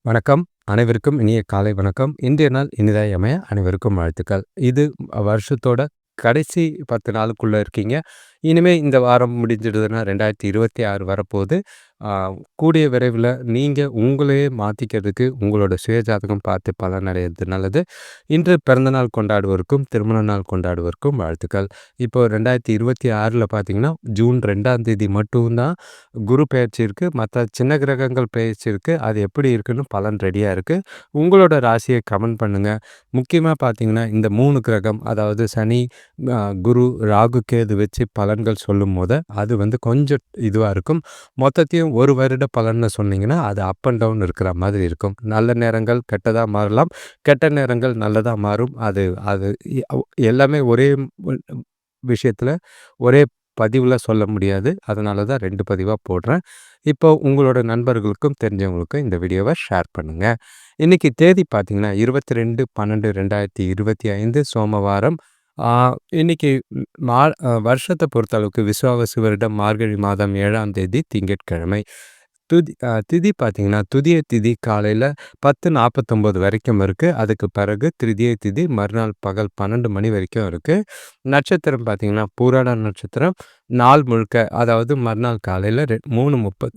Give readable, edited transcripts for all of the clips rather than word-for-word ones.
வணக்கம். அனைவருக்கும் இனிய காலை வணக்கம். இன்றைய நாள் இனிதாய் அமைய அனைவருக்கும் வாழ்த்துக்கள். இது வருஷத்தோட கடைசி 10 நாளுக்குள்ள இருக்கீங்க. இனிமே இந்த வாரம் முடிஞ்சிடுதுன்னா 2026 வரப்போது. ஆ கூடிய விரைவில நீங்க உங்களையே மாத்திக்கிறதுக்கு உங்களோட சுயஜாதகம் பார்த்து பலனடைறது நல்லது. இன்று பிறந்தநாள் கொண்டாடுவோருக்கும், திருமண நாள் கொண்டாடுவோருக்கும் வாழ்த்துக்கள். இப்போ 2026ல பார்த்தீங்கன்னா, ஜூன் 2ஆம் தேதி மட்டும் தான் குரு பெயர்ச்சி இருக்கு. மத்த சின்ன கிரகங்கள் பெயர்ச்சி இருக்கு. அது எப்படி இருக்குன்னு பலன் ரெடியா இருக்கு. உங்களோட ராசிய கமெண்ட் பண்ணுங்க. முக்கியமா பார்த்தீங்கன்னா, இந்த 3 கிரகம் அதாவது சனி, அ குரு, ராகு, கேது வச்சு பலன்கள் சொல்லும்போது, அது கொஞ்சம் இதுவா இருக்கும். மொத்தத்தையும் 1 வருட பலன்னு சொன்னீங்கன்னா, அது அப் அண்ட் டவுன் இருக்கிற மாதிரி இருக்கும். நல்ல நேரங்கள் கெட்டதா மாறலாம். கெட்ட நேரங்கள் நல்லதா மாறும். அது அது எ எல்லாமே ஒரே விஷயத்துல ஒரே பதிவுல சொல்ல முடியாது. அதனால தான் 2 பதிவா போடுறேன். இப்போ உங்களோட நண்பர்களுக்கும் தெரிஞ்சவங்களுக்கும் இந்த வீடியோவ ஷேர் பண்ணுங்க. இன்னைக்கு தேதி பார்த்தீங்கன்னா, 22/12/2025 சோமவாரம். ஆ இன்னைக்கு மா வருஷத்த பொறுத்தளவுக்கு விசுவாவசு வருடம் மார்கழி மாதம் 7ஆம் தேதி திங்கட்கிழமை. திதி பார்த்தீங்கன்னா, துதிய திதி காலையில 10:49 வரைக்கும் இருக்கு. அதுக்கு பிறகு திரிதியை திதி மறுநாள் பகல் 12 மணி வரைக்கும் இருக்கு. நட்சத்திரம் பார்த்தீங்கன்னா, பூராட நட்சத்திரம் நாள் முழுக்க அதாவது மறுநாள் காலையில 3:30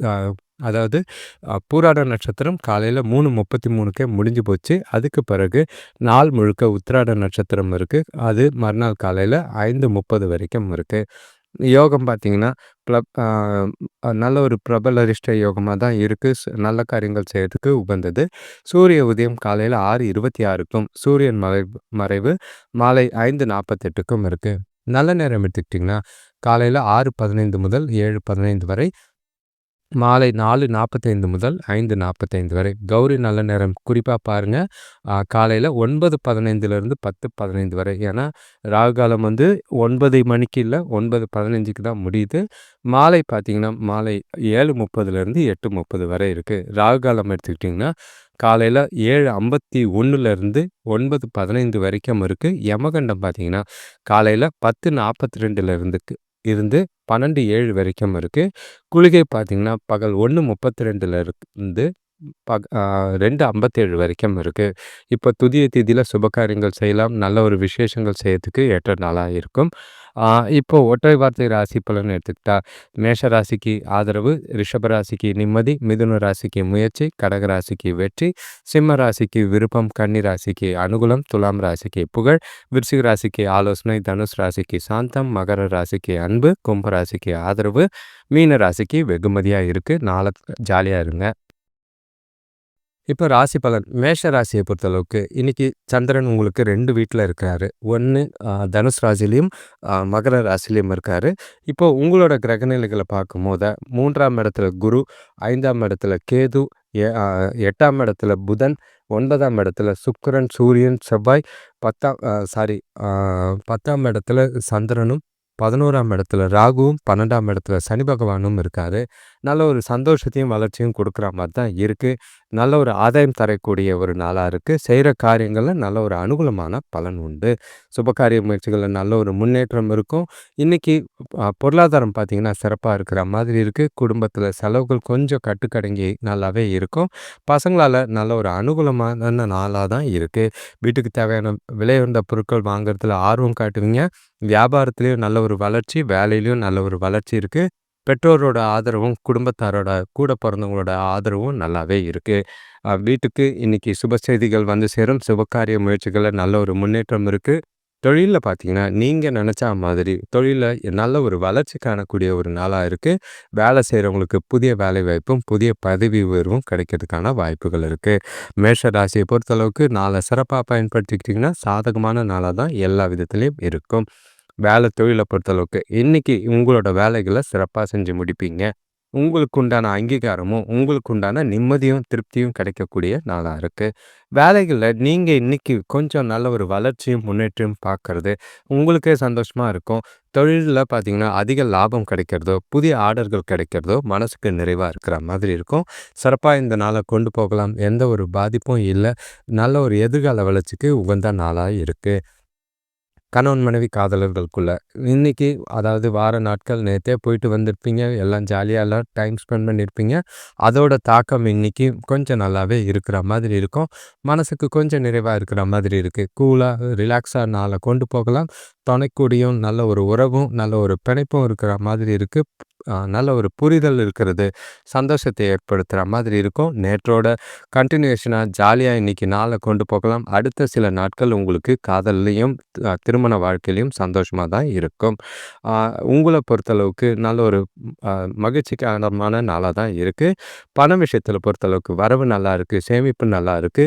அதாவது பூராட நட்சத்திரம் காலையில 3:33க்கே முடிஞ்சு போச்சு. அதுக்கு பிறகு நாள் முழுக்க உத்திராட நட்சத்திரம் இருக்கு. அது மறுநாள் காலையில 5:30 வரைக்கும் இருக்கு. யோகம் பார்த்தீங்கன்னா, ப்ளப் ஆ நல்ல ஒரு பிரபல அரிஷ்ட யோகமா தான் இருக்கு. நல்ல காரியங்கள் செய்யறதுக்கு உகந்தது. சூரிய உதயம் காலையில 6:26க்கும், சூரியன் மறைவு மாலை 5:48க்கும் இருக்கு. நல்ல நேரம் எடுத்துக்கிட்டிங்கன்னா, காலையில 6:15 முதல் 7:15 வரை, மாலை 4:45 முதல் 5:45 வரை. கௌரி நல்ல நேரம் குறிப்பா பாருங்க. காலையில 9:15லேருந்து 10:15 வரை. ஏன்னா, ராகு காலம் 9 மணிக்கு இல்ல 9:15க்கு தான் முடியுது. மாலை பார்த்தீங்கன்னா, மாலை 7:30லேருந்து 8:30 வரை இருக்கு. ராகு காலம் எடுத்துக்கிட்டிங்கன்னா, காலையில 7:51லேருந்து 9:15 வரைக்கும் இருக்கு. யமகண்டம் பார்த்தீங்கன்னா, காலையில 10:42லேருந்து இருந்து 12:07 வரைக்கும் இருக்கு. குளிகை பார்த்தீங்கன்னா, பகல் 1:32ல இருந்து 2:57 வரைக்கும் இருக்கு. இப்போ துதிய திதியில சுபகாரியங்கள் செய்யலாம். நல்ல ஒரு விசேஷங்கள் செய்யறதுக்கு ஏற்ற நாளா இருக்கும். இப்போ ஒற்றை வார்த்தை ராசி பலன் எடுத்துக்கிட்டா, மேஷ ராசிக்கு ஆதரவு, ரிஷப ராசிக்கு நிம்மதி, மிதுன ராசிக்கு முயற்சி, கடக ராசிக்கு வெற்றி, சிம்ம ராசிக்கு விருப்பம், கன்னி ராசிக்கு அனுகூலம், துலாம் ராசிக்கு புகழ், விருச்சிக ராசிக்கு ஆலோசனை, தனுஷ் ராசிக்கு சாந்தம், மகர ராசிக்கு அன்பு, கும்ப ராசிக்கு ஆதரவு, மீன ராசிக்கு வெகுமதியா இருக்கு. நாளை ஜாலியா இருங்க. இப்போ ராசி பலன் மேஷ ராசியை பொறுத்தளவுக்கு இன்னைக்கு சந்திரன் உங்களுக்கு 2 வீட்டில் இருக்காரு. ஒன்று தனுஷ் ராசிலையும் மகர ராசிலையும் இருக்காரு. இப்போ உங்களோட கிரகநிலைகளை பார்க்கும்போது 3ஆம் இடத்துல குரு, 5ஆம் இடத்துல கேது, 8ஆம் இடத்துல புதன், 9ஆம் இடத்துல சுக்கிரன், சூரியன், செவ்வாய், 10ஆம் இடத்துல சந்திரனும், 11ஆம் இடத்துல ராகுவும், 12ஆம் இடத்துல சனி பகவானும் இருக்காரு. நல்ல ஒரு சந்தோஷத்தையும் வளர்ச்சியும் கொடுக்குற மாதிரி தான் இருக்குது. நல்ல ஒரு ஆதாயம் தரக்கூடிய ஒரு நாளாக இருக்குது. செய்கிற காரியங்களில் நல்ல ஒரு அனுகூலமான பலன் உண்டு. சுபகாரிய முயற்சிகளில் நல்ல ஒரு முன்னேற்றம் இருக்கும். இன்றைக்கி பொருளாதாரம் பார்த்திங்கன்னா சிறப்பாக இருக்கிற மாதிரி இருக்குது. குடும்பத்தில் செலவுகள் கொஞ்சம் கட்டுக்கடங்கி நல்லாவே இருக்கும். பசங்களால் நல்ல ஒரு அனுகூலமான நாளாக தான் இருக்குது. வீட்டுக்கு தேவையான விலையுயர்ந்த பொருட்கள் வாங்குறதுல ஆர்வம் காட்டுவீங்க. வியாபாரத்துலேயும் நல்ல ஒரு வளர்ச்சி, வேலையிலையும் நல்ல ஒரு வளர்ச்சி இருக்குது. பெற்றோரோட ஆதரவும், குடும்பத்தாரோட கூட பிறந்தவங்களோட ஆதரவும் நல்லாவே இருக்குது. வீட்டுக்கு இன்றைக்கி சுப செய்திகள் வந்து சேரும். சுபகாரிய முயற்சிகளில் நல்ல ஒரு முன்னேற்றம் இருக்குது. தொழிலில் பார்த்தீங்கன்னா, நீங்கள் நினச்சா மாதிரி தொழிலில் நல்ல ஒரு வளர்ச்சி காணக்கூடிய ஒரு நாளாக இருக்குது. வேலை செய்கிறவங்களுக்கு புதிய வேலை வாய்ப்பும், புதிய பதவி உயர்வும் கிடைக்கிறதுக்கான வாய்ப்புகள் இருக்குது. மேஷ ராசியை பொறுத்தளவுக்கு நாளை சிறப்பாக பயன்படுத்திக்கிட்டிங்கன்னா சாதகமான நாளாக தான் எல்லா விதத்துலேயும் இருக்கும். வேலை தொழிலை பொறுத்தளவுக்கு இன்றைக்கி உங்களோட வேலைகளை சிறப்பாக செஞ்சு முடிப்பீங்க. உங்களுக்கு உண்டான அங்கீகாரமும், உங்களுக்கு உண்டான நிம்மதியும், திருப்தியும் கிடைக்கக்கூடிய நாளாக இருக்குது. வேலைகளில் நீங்கள் இன்றைக்கி கொஞ்சம் நல்ல ஒரு வளர்ச்சியும், முன்னேற்றமும் பார்க்குறது உங்களுக்கே சந்தோஷமாக இருக்கும். தொழிலில் பார்த்திங்கன்னா அதிக லாபம் கிடைக்கிறதோ, புதிய ஆர்டர்கள் கிடைக்கிறதோ மனசுக்கு நிறைவாக இருக்கிற மாதிரி இருக்கும். சிறப்பாக இந்த நாளை கொண்டு போகலாம். எந்த ஒரு பாதிப்பும் இல்லை. நல்ல ஒரு எதிர்கால வளர்ச்சிக்கு உகந்த நாளாக இருக்குது. கணவன் மனைவி காதலர்களுக்குள்ள. இன்னைக்கு அதாவது வார நாட்கள் நேத்தே போயிட்டு வந்திருப்பீங்க. எல்லாம் ஜாலியா எல்லாம் டைம் ஸ்பெண்ட் பண்ணியிருப்பீங்க. அதோட தாக்கம் இன்னைக்கு கொஞ்சம் நல்லாவே இருக்கிற மாதிரி இருக்கும். மனசுக்கு கொஞ்சம் நிறைவா இருக்கிற மாதிரி இருக்கு. கூலா, ரிலாக்ஸா நாள கொண்டு போகலாம். துணைக்கூடயும் நல்ல ஒரு உறவும், நல்ல ஒரு பிணைப்பும் இருக்கிற மாதிரி இருக்கு. நல்ல ஒரு புரிதல் இருக்கிறது. சந்தோஷத்தை ஏற்படுத்துற மாதிரி இருக்கும். நேற்றோட கன்டினியூஷனா ஜாலியா இன்னைக்கு நாள கொண்டு போகலாம். அடுத்த சில நாட்கள் உங்களுக்கு காதல்லயும், திருமண வாழ்க்கையிலயும் சந்தோஷமா தான் இருக்கும். அ உங்கள பொறுத்தளவுக்கு நல்ல ஒரு அ மகிழ்ச்சிகரமான நாளா தான் இருக்கு. பண விஷயத்தில பொறுத்தளவுக்கு வரவு நல்லா இருக்கு. சேமிப்பு நல்லா இருக்கு.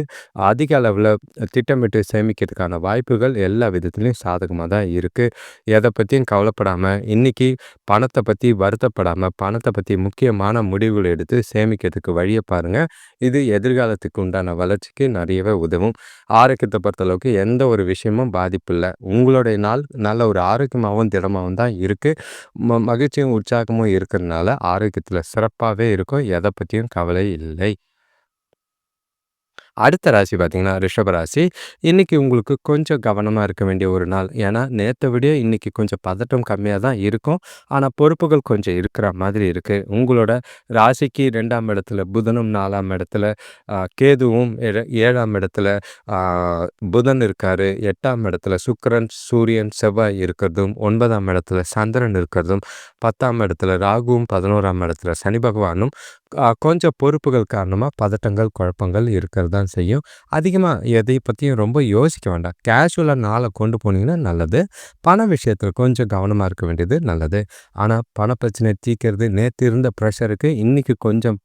அதிக அளவுல திட்டமிட்டு சேமிக்கிறதுக்கான வாய்ப்புகள் எல்லா விதத்திலயும் சாதகமா தான் இருக்கு. எத பத்தியும் கவலைப்படாம, இன்னைக்கு பணத்த பத்தி வருத்தப்படாம, பணத்த பத்தி முக்கியமான முடிவுகள் எடுத்து சேமிக்கிறதுக்கு வழிய பாருங்க. இது எதிர்காலத்துக்கு உண்டான வளர்ச்சிக்கு நிறையவே உதவும். ஆரோக்கியத்த பொறுத்தளவுக்கு எந்த ஒரு விஷயமும் பாதிப்பில்ல. உங்களுடைய நாள் நல்ல ஒரு ஆரோக்கியமாவும், திடமாவும் தான் இருக்கு. மகிழ்ச்சியும், உற்சாகமும் இருக்கிறனால ஆரோக்கியத்தில சிறப்பாவே இருக்கும். எத பத்தியும் கவலை இல்லை. அடுத்த ராசி பார்த்தீங்கன்னா, ரிஷப ராசி. இன்னைக்கு உங்களுக்கு கொஞ்சம் கவனமா இருக்க வேண்டிய ஒரு நாள். ஏன்னா, நேத்த விட இன்னைக்கு கொஞ்சம் பதட்டம் கம்மியா தான் இருக்கும். ஆனா, பொறுப்புகள் கொஞ்சம் இருக்கிற மாதிரி இருக்கு. உங்களோட ராசிக்கு 2ஆம் இடத்துல புதனும், 4ஆம் இடத்துல கேதுவும், 7ஆம் இடத்துல ஆ புதன் இருக்காரு. 8ஆம் இடத்துல சுக்கிரன், சூரியன், செவ்வாய் இருக்கிறதும், 9ஆம் இடத்துல சந்திரன் இருக்கிறதும், 10ஆம் இடத்துல ராகுவும், 11ஆம் இடத்துல சனி பகவானும் கொஞ்சம் பொறுப்புகள் காரணமா பதட்டங்கள், குழப்பங்கள் இருக்கிறது தான் செய்யும். அதிகமா எதை பத்தியும் ரொம்ப யோசிக்க வேண்டாம். கேஷுவலா நாள கொண்டு போனீங்கன்னா நல்லது. பண விஷயத்துல கொஞ்சம் கவனமா இருக்க வேண்டியது நல்லது. ஆனா, பண பிரச்சனைய தீர்க்கிறது நேத்து இருந்த ப்ரெஷருக்கு இன்னைக்கு கொஞ்சம்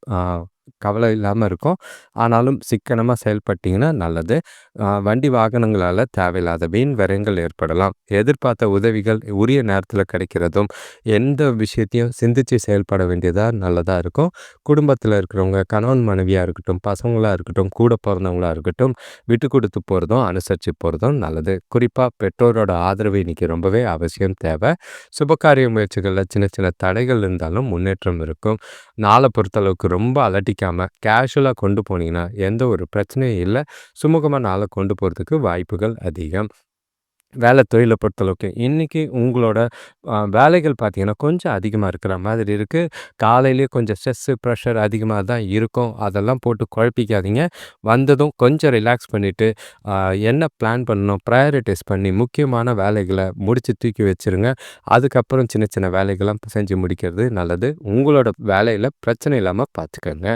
கவலை இல்லாம இருக்கும். ஆனாலும் சிக்கனமா செயல்பட்டீங்கன்னா நல்லது. வண்டி வாகனங்களால தேவையில்லாத வீண் விரயங்கள் ஏற்படலாம். எதிர்பார்த்த உதவிகள் உரிய நேரத்துல கிடைக்கிறதும், எந்த விஷயத்தையும் சிந்திச்சு செயல்பட வேண்டியதா நல்லதா இருக்கும். குடும்பத்துல இருக்கிறவங்க, கணவன் மனைவியா இருக்கட்டும், பசங்களா இருக்கட்டும், கூட பொறந்தவங்களா இருக்கட்டும், விட்டு குடுத்து போறதும், அனுசரிச்சு போறதும் நல்லது. குறிப்பா பெற்றோரோட ஆதரவு இன்னைக்கு ரொம்பவே அவசியம் தேவை. சுபகாரிய முயற்சிகள்ல சின்ன சின்ன தடைகள் இருந்தாலும் முன்னேற்றம் இருக்கும். நாள பொறுத்தளவுக்கு ரொம்ப அலட்டிக்காம, கேஷுவலா கொண்டு போனீங்கன்னா, எந்த ஒரு பிரச்சனையும் இல்ல. சுமூகமா நாள கொண்டு போறதுக்கு வாய்ப்புகள் அதிகம். வேலை தொழில பொறுத்தளவுக்கு, இன்னைக்கு உங்களோட வேலைகள் பார்த்தீங்கன்னா, கொஞ்சம் அதிகமா இருக்கிற மாதிரி இருக்கு. காலையிலேயே கொஞ்சம் ஸ்ட்ரெஸ்ஸு, ப்ரெஷர் அதிகமா தான் இருக்கும். அதெல்லாம் போட்டு குழப்பிக்காதீங்க. வந்ததும் கொஞ்சம் ரிலாக்ஸ் பண்ணிட்டு, அ என்ன பிளான் பண்ணணும், ப்ரையாரிட்டைஸ் பண்ணி முக்கியமான வேலைகள முடிச்சு தூக்கி வச்சுருங்க. அதுக்கப்புறம் சின்ன சின்ன வேலைகள்லாம் செஞ்சு முடிக்கிறது நல்லது. உங்களோட வேலையில பிரச்சனை இல்லாம பார்த்துக்கங்க.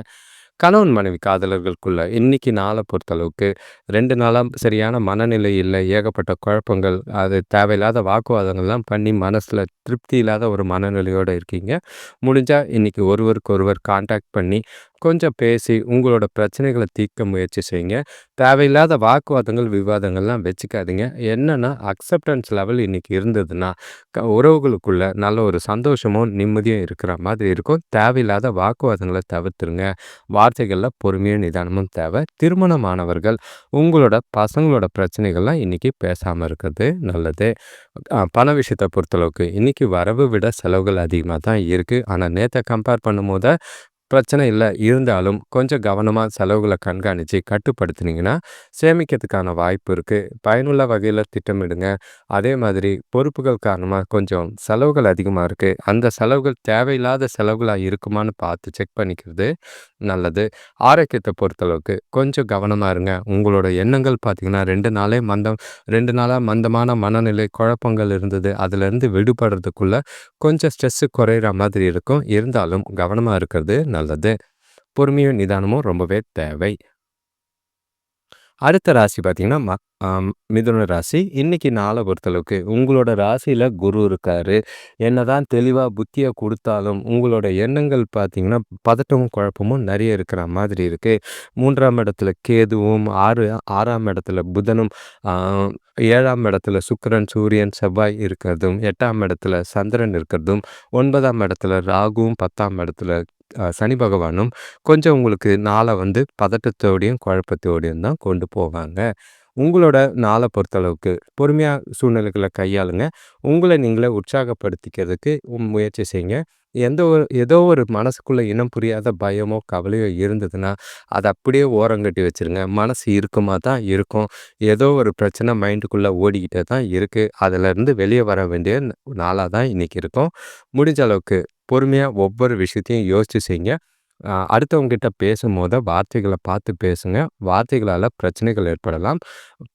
கணவன் மனைவி காதலர்களுக்குள்ள இன்னைக்கு நாள பொறுத்தளவுக்கு 2 நாளா சரியான மனநிலை இல்ல. ஏகப்பட்ட குழப்பங்கள், அது தேவையில்லாத வாக்குவாதங்கள்லாம் பண்ணி மனசுல திருப்தி இல்லாத ஒரு மனநிலையோட இருக்கீங்க. முடிஞ்சா இன்னைக்கு ஒருவருக்கொருவர் கான்டாக்ட் பண்ணி, கொஞ்சம் பேசி உங்களோட பிரச்சனைகள தீர்க்க முயற்சி செய்யுங்க. தேவையில்லாத வாக்குவாதங்கள், விவாதங்கள்லாம் வச்சுக்காதீங்க. என்னன்னா அக்செப்டன்ஸ் லெவல் இன்னைக்கு இருந்ததுன்னா, உறவுகளுக்குள்ள நல்ல ஒரு சந்தோஷமும், நிம்மதியும் இருக்கிற மாதிரி இருக்கும். தேவையில்லாத வாக்குவாதங்கள தவிர்த்துருங்க. வார்த்தைகள்ல பொறுமையும், நிதானமும் தேவை. திருமணமானவர்கள் உங்களோட பசங்களோட பிரச்சனைகள்லாம் இன்னைக்கு பேசாம இருக்கிறது நல்லது. பண விஷயத்த பொறுத்தளவுக்கு இன்னைக்கு வரவு விட செலவுகள் அதிகமா தான் இருக்கு. ஆனா நேத்த கம்பேர் பண்ணும்போது பிரச்சனை இல்ல. இருந்தாலும் கொஞ்சம் கவனமா செலவுகள கண்காணிச்சு கட்டுப்படுத்துனீங்கன்னா, சேமிக்கிறதுக்கான வாய்ப்பு இருக்கு. பயனுள்ள வகையில திட்டமிடுங்க. அதே மாதிரி பொறுப்புகள் காரணமா கொஞ்சம் செலவுகள் அதிகமா இருக்கு. அந்த செலவுகள் தேவையில்லாத செலவுகளா இருக்குமான்னு பார்த்து செக் பண்ணிக்கிறது நல்லது. ஆரோக்கியத்த பொறுத்தளவுக்கு கொஞ்சம் கவனமா இருங்க. உங்களோட எண்ணங்கள் பார்த்தீங்கன்னா 2 நாளா மந்தமான மனநிலை, குழப்பங்கள் இருந்தது. அதிலிருந்து விடுபடுறதுக்குள்ள கொஞ்சம் ஸ்ட்ரெஸ் குறையிற மாதிரி இருக்கும். இருந்தாலும் கவனமா இருக்கிறது நல்லது. பொறுமையும், நிதானமும் ரொம்பவே தேவை. அடுத்த ராசி பார்த்தீங்கன்னா, மிதுன ராசி. இன்னைக்கு நாள பொறுத்தளவுக்கு உங்களோட ராசியில குரு இருக்காரு. என்னதான் தெளிவா புத்திய குடுத்தாலும், உங்களோட எண்ணங்கள் பார்த்தீங்கன்னா, பதட்டமும், குழப்பமும் நெறைய இருக்கிற மாதிரி இருக்கு. 3ஆம் இடத்துல கேதுவும், 6ஆம் இடத்துல புதனும், ஆ 7ஆம் இடத்துல சுக்கிரன், சூரியன், செவ்வாய் இருக்கிறதும், 8ஆம் இடத்துல சந்திரன் இருக்கிறதும், 9ஆம் இடத்துல ராகுவும், 10ஆம் இடத்துல சனி பகவானும் கொஞ்சம் உங்களுக்கு நாள பதட்டத்தோடையும், குழப்பத்தோடையும் தான் கொண்டு போவாங்க. உங்களோட நாள பொறுத்தளவுக்கு பொறுமையா சூழ்நிலைகள கையாளுங்க. உங்கள நீங்களே உற்சாகப்படுத்திக்கிறதுக்கு முயற்சி செய்யுங்க. ஏதோ ஒரு மனசுக்குள்ள இனம் புரியாத பயமோ, கவலையோ இருந்ததுன்னா, அத அப்படியே ஓரங்கட்டி வச்சுருங்க. மனசு இறுக்கமா தான் இருக்கும். ஏதோ ஒரு பிரச்சனை மைண்டுக்குள்ள ஓடிக்கிட்டே தான் இருக்கு. அதுலருந்து வெளிய வர வேண்டிய நாளா தான் இன்னைக்கு இருக்கும். முடிஞ்ச அளவுக்கு பொறுமையா ஒவ்வொரு விஷயத்தையும் யோசிச்சு செய்யுங்க. அடுத்தவங்ககிட்ட பேசும்போது வார்த்தைகள பார்த்து பேசுங்க. வார்த்தைகளால பிரச்சனைகள் ஏற்படலாம்.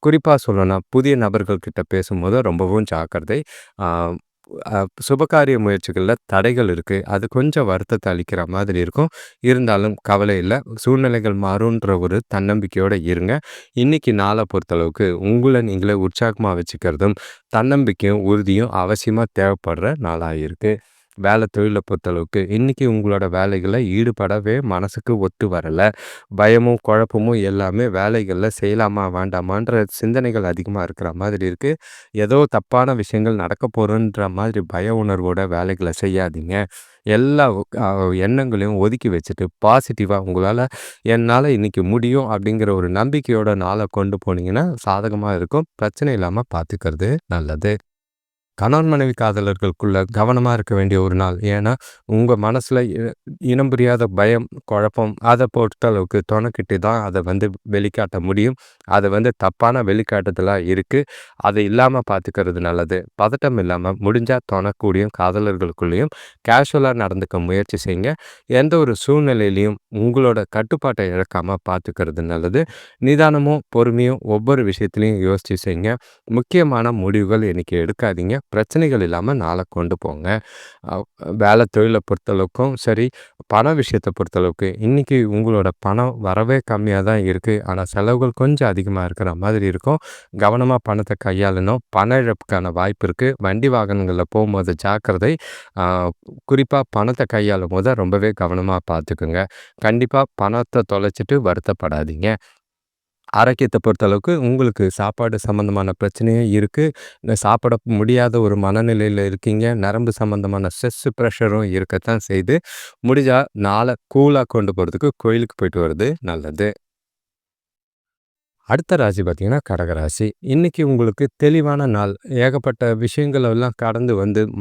குறிப்பா சொல்லணும்னா, புதிய நபர்கள் கிட்ட பேசும்போது ரொம்பவும் ஜாக்கிரதை. ஆ அ சுபகாரிய முயற்சிகள்ல தடைகள் இருக்கு. அது கொஞ்சம் வருத்தத்த அளிக்கிற மாதிரி இருக்கும். இருந்தாலும் கவலை இல்ல. சூழ்நிலைகள் மாறுன்ற ஒரு தன்னம்பிக்கையோட இருங்க. இன்னைக்கு நாள பொறுத்தளவுக்கு உங்கள நீங்களே உற்சாகமா வச்சுக்கிறதும், தன்னம்பிக்கையும், உறுதியும் அவசியமா தேவைப்படுற நாளா இருக்கு. தொழில பொறுத்தளவுக்கு இன்னைக்கு உங்களோட வேலைகள்ல ஈடுபடவே மனசுக்கு ஒத்து வரல. பயமும், குழப்பமும் எல்லாமே வேலைகள்ல செய்யலாமா, வேண்டாமான்ற சிந்தனைகள் அதிகமா இருக்கிற மாதிரி இருக்கு. ஏதோ தப்பான விஷயங்கள் நடக்க போறோன்ற மாதிரி பய உணர்வோட வேலைகள செய்யாதீங்க. எல்லா அ எண்ணங்களையும் ஒதுக்கி வச்சுட்டு பாசிட்டிவா என்னால இன்னைக்கு முடியும் அப்படிங்கிற ஒரு நம்பிக்கையோட நாள கொண்டு போனீங்கன்னா சாதகமா இருக்கும். பிரச்சனை இல்லாம பார்த்துக்கிறது நல்லது. கணவன் மனைவி காதலர்களுக்குள்ள கவனமா இருக்க வேண்டிய ஒரு நாள். ஏன்னா, உங்க மனசுல இனம் புரியாத பயம், குழப்பம் அத பொறுத்தளவுக்கு தொணக்கிட்டு தான் அத வெளிக்காட்ட முடியும். அது தப்பான வெளிக்காட்டுதலா இருக்கு. அது இல்லாம பார்த்துக்கிறது நல்லது. பதட்டம் இல்லாம முடிஞ்சா தொணக்கூடியும் காதலர்களுக்குள்ளேயும் கேஷுவலா நடந்துக்க முயற்சி செய்யுங்க. எந்த ஒரு சூழ்நிலையிலயும் உங்களோட கட்டுப்பாட்ட இழக்காம பார்த்துக்கிறது நல்லது. நிதானமும், பொறுமையும் ஒவ்வொரு விஷயத்திலயும் யோசிச்சு செய்யுங்க. முக்கியமான முடிவுகள் இன்னைக்கு எடுக்காதீங்க. பிரச்சனைகள் இல்லாம நாள கொண்டு போங்க. அ தொழில பொறுத்தளவுக்கும் சரி, பண விஷயத்த பொறுத்தளவுக்கு இன்னைக்கு உங்களோட பணம் வரவே கம்மியா தான் இருக்கு. ஆனா செலவுகள் கொஞ்சம் அதிகமா இருக்கிற மாதிரி இருக்கும். கவனமா பணத்த கையாளணும். பண இழப்புக்கான வாய்ப்பு இருக்கு. வண்டி வாகனங்கள்ல போம்போது ஜாக்கிரதை. அ குறிப்பா பணத்த கையாளும்போது ரொம்பவே கவனமா பார்த்துக்குங்க. கண்டிப்பா பணத்த தொலைச்சுட்டு வருத்தப்படாதீங்க. ஆரோக்கியத்த பொறுத்தளவுக்கு உங்களுக்கு சாப்பாடு சம்மந்தமான பிரச்சனையும் இருக்கு. சாப்பிட முடியாத ஒரு மனநிலையில இருக்கீங்க. நரம்பு சம்மந்தமான ஸ்ட்ரெஸ், பிரஷரும் இருக்கத்தான் செய்யுது. முடிஞ்சா நாள கூலா கொண்டு போறதுக்கு கோயிலுக்கு போயிட்டு வர்றது நல்லது. அடுத்த ராசி பார்த்தீங்கன்னா, கடகராசி. இன்னைக்கு உங்களுக்கு தெளிவான நாள். ஏகப்பட்ட விஷயங்கள் எல்லாம் கடந்து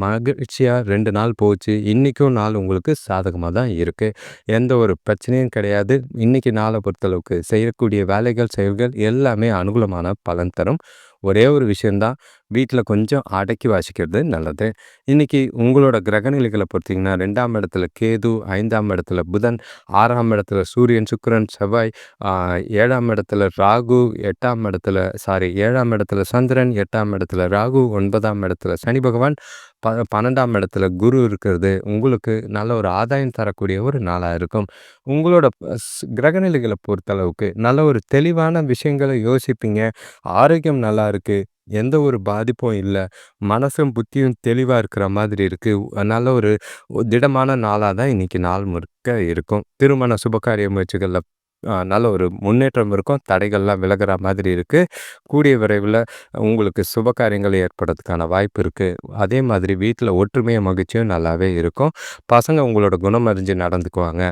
மகிழ்ச்சியா 2 நாள் போச்சு. இன்னைக்கும் நாள் உங்களுக்கு சாதகமா தான் இருக்கு. எந்த ஒரு பிரச்சனையும் கிடையாது. இன்னைக்கு நாள பொறுத்தளவுக்கு செய்யக்கூடிய வேலைகள், செயல்கள் எல்லாமே அனுகூலமான பலன் தரும். ஒரே ஒரு விஷயம் தான், வீட்ல கொஞ்சம் அடக்கி வாசிக்கிறது நல்லது. இன்னைக்கு உங்களோட கிரகநிலைகள பொறுத்தீங்கன்னா, 2ஆம் இடத்துல கேது, 5ஆம் இடத்துல புதன், 6ஆம் இடத்துல சூரியன், சுக்கிரன், செவ்வாய், ஆ 7ஆம் இடத்துல ராகு, 8ஆம் இடத்துல 7ஆம் இடத்துல சந்திரன், 8ஆம் இடத்துல ராகு, 9ஆம் இடத்துல சனி பகவான், 12ஆம் இடத்துல குரு இருக்கிறது, உங்களுக்கு நல்ல ஒரு ஆதாயம் தரக்கூடிய ஒரு நாளா இருக்கும். உங்களோட கிரகநிலைகள பொறுத்தளவுக்கு நல்ல ஒரு தெளிவான விஷயங்கள யோசிப்பீங்க. ஆரோக்கியம் நல்லா இருக்கு. எந்த ஒரு பாதிப்பும் இல்ல. மனசும், புத்தியும் தெளிவா இருக்கிற மாதிரி இருக்கு. நல்ல ஒரு திடமான நாளா தான் இன்னைக்கு நாள் முழுக்க இருக்கும். திருமண சுபகாரிய முயற்சிகள்ல நல்ல ஒரு முன்னேற்றம் இருக்கும். தடைகள்லாம் விலகுற மாதிரி இருக்கு. கூடிய விரைவில உங்களுக்கு சுபகாரியங்கள் ஏற்படுறதுக்கான வாய்ப்பு இருக்கு. அதே மாதிரி வீட்ல ஒற்றுமையும், மகிழ்ச்சியும் நல்லாவே இருக்கும். பசங்க உங்களோட குணம் அறிஞ்சு நடந்துக்குவாங்க.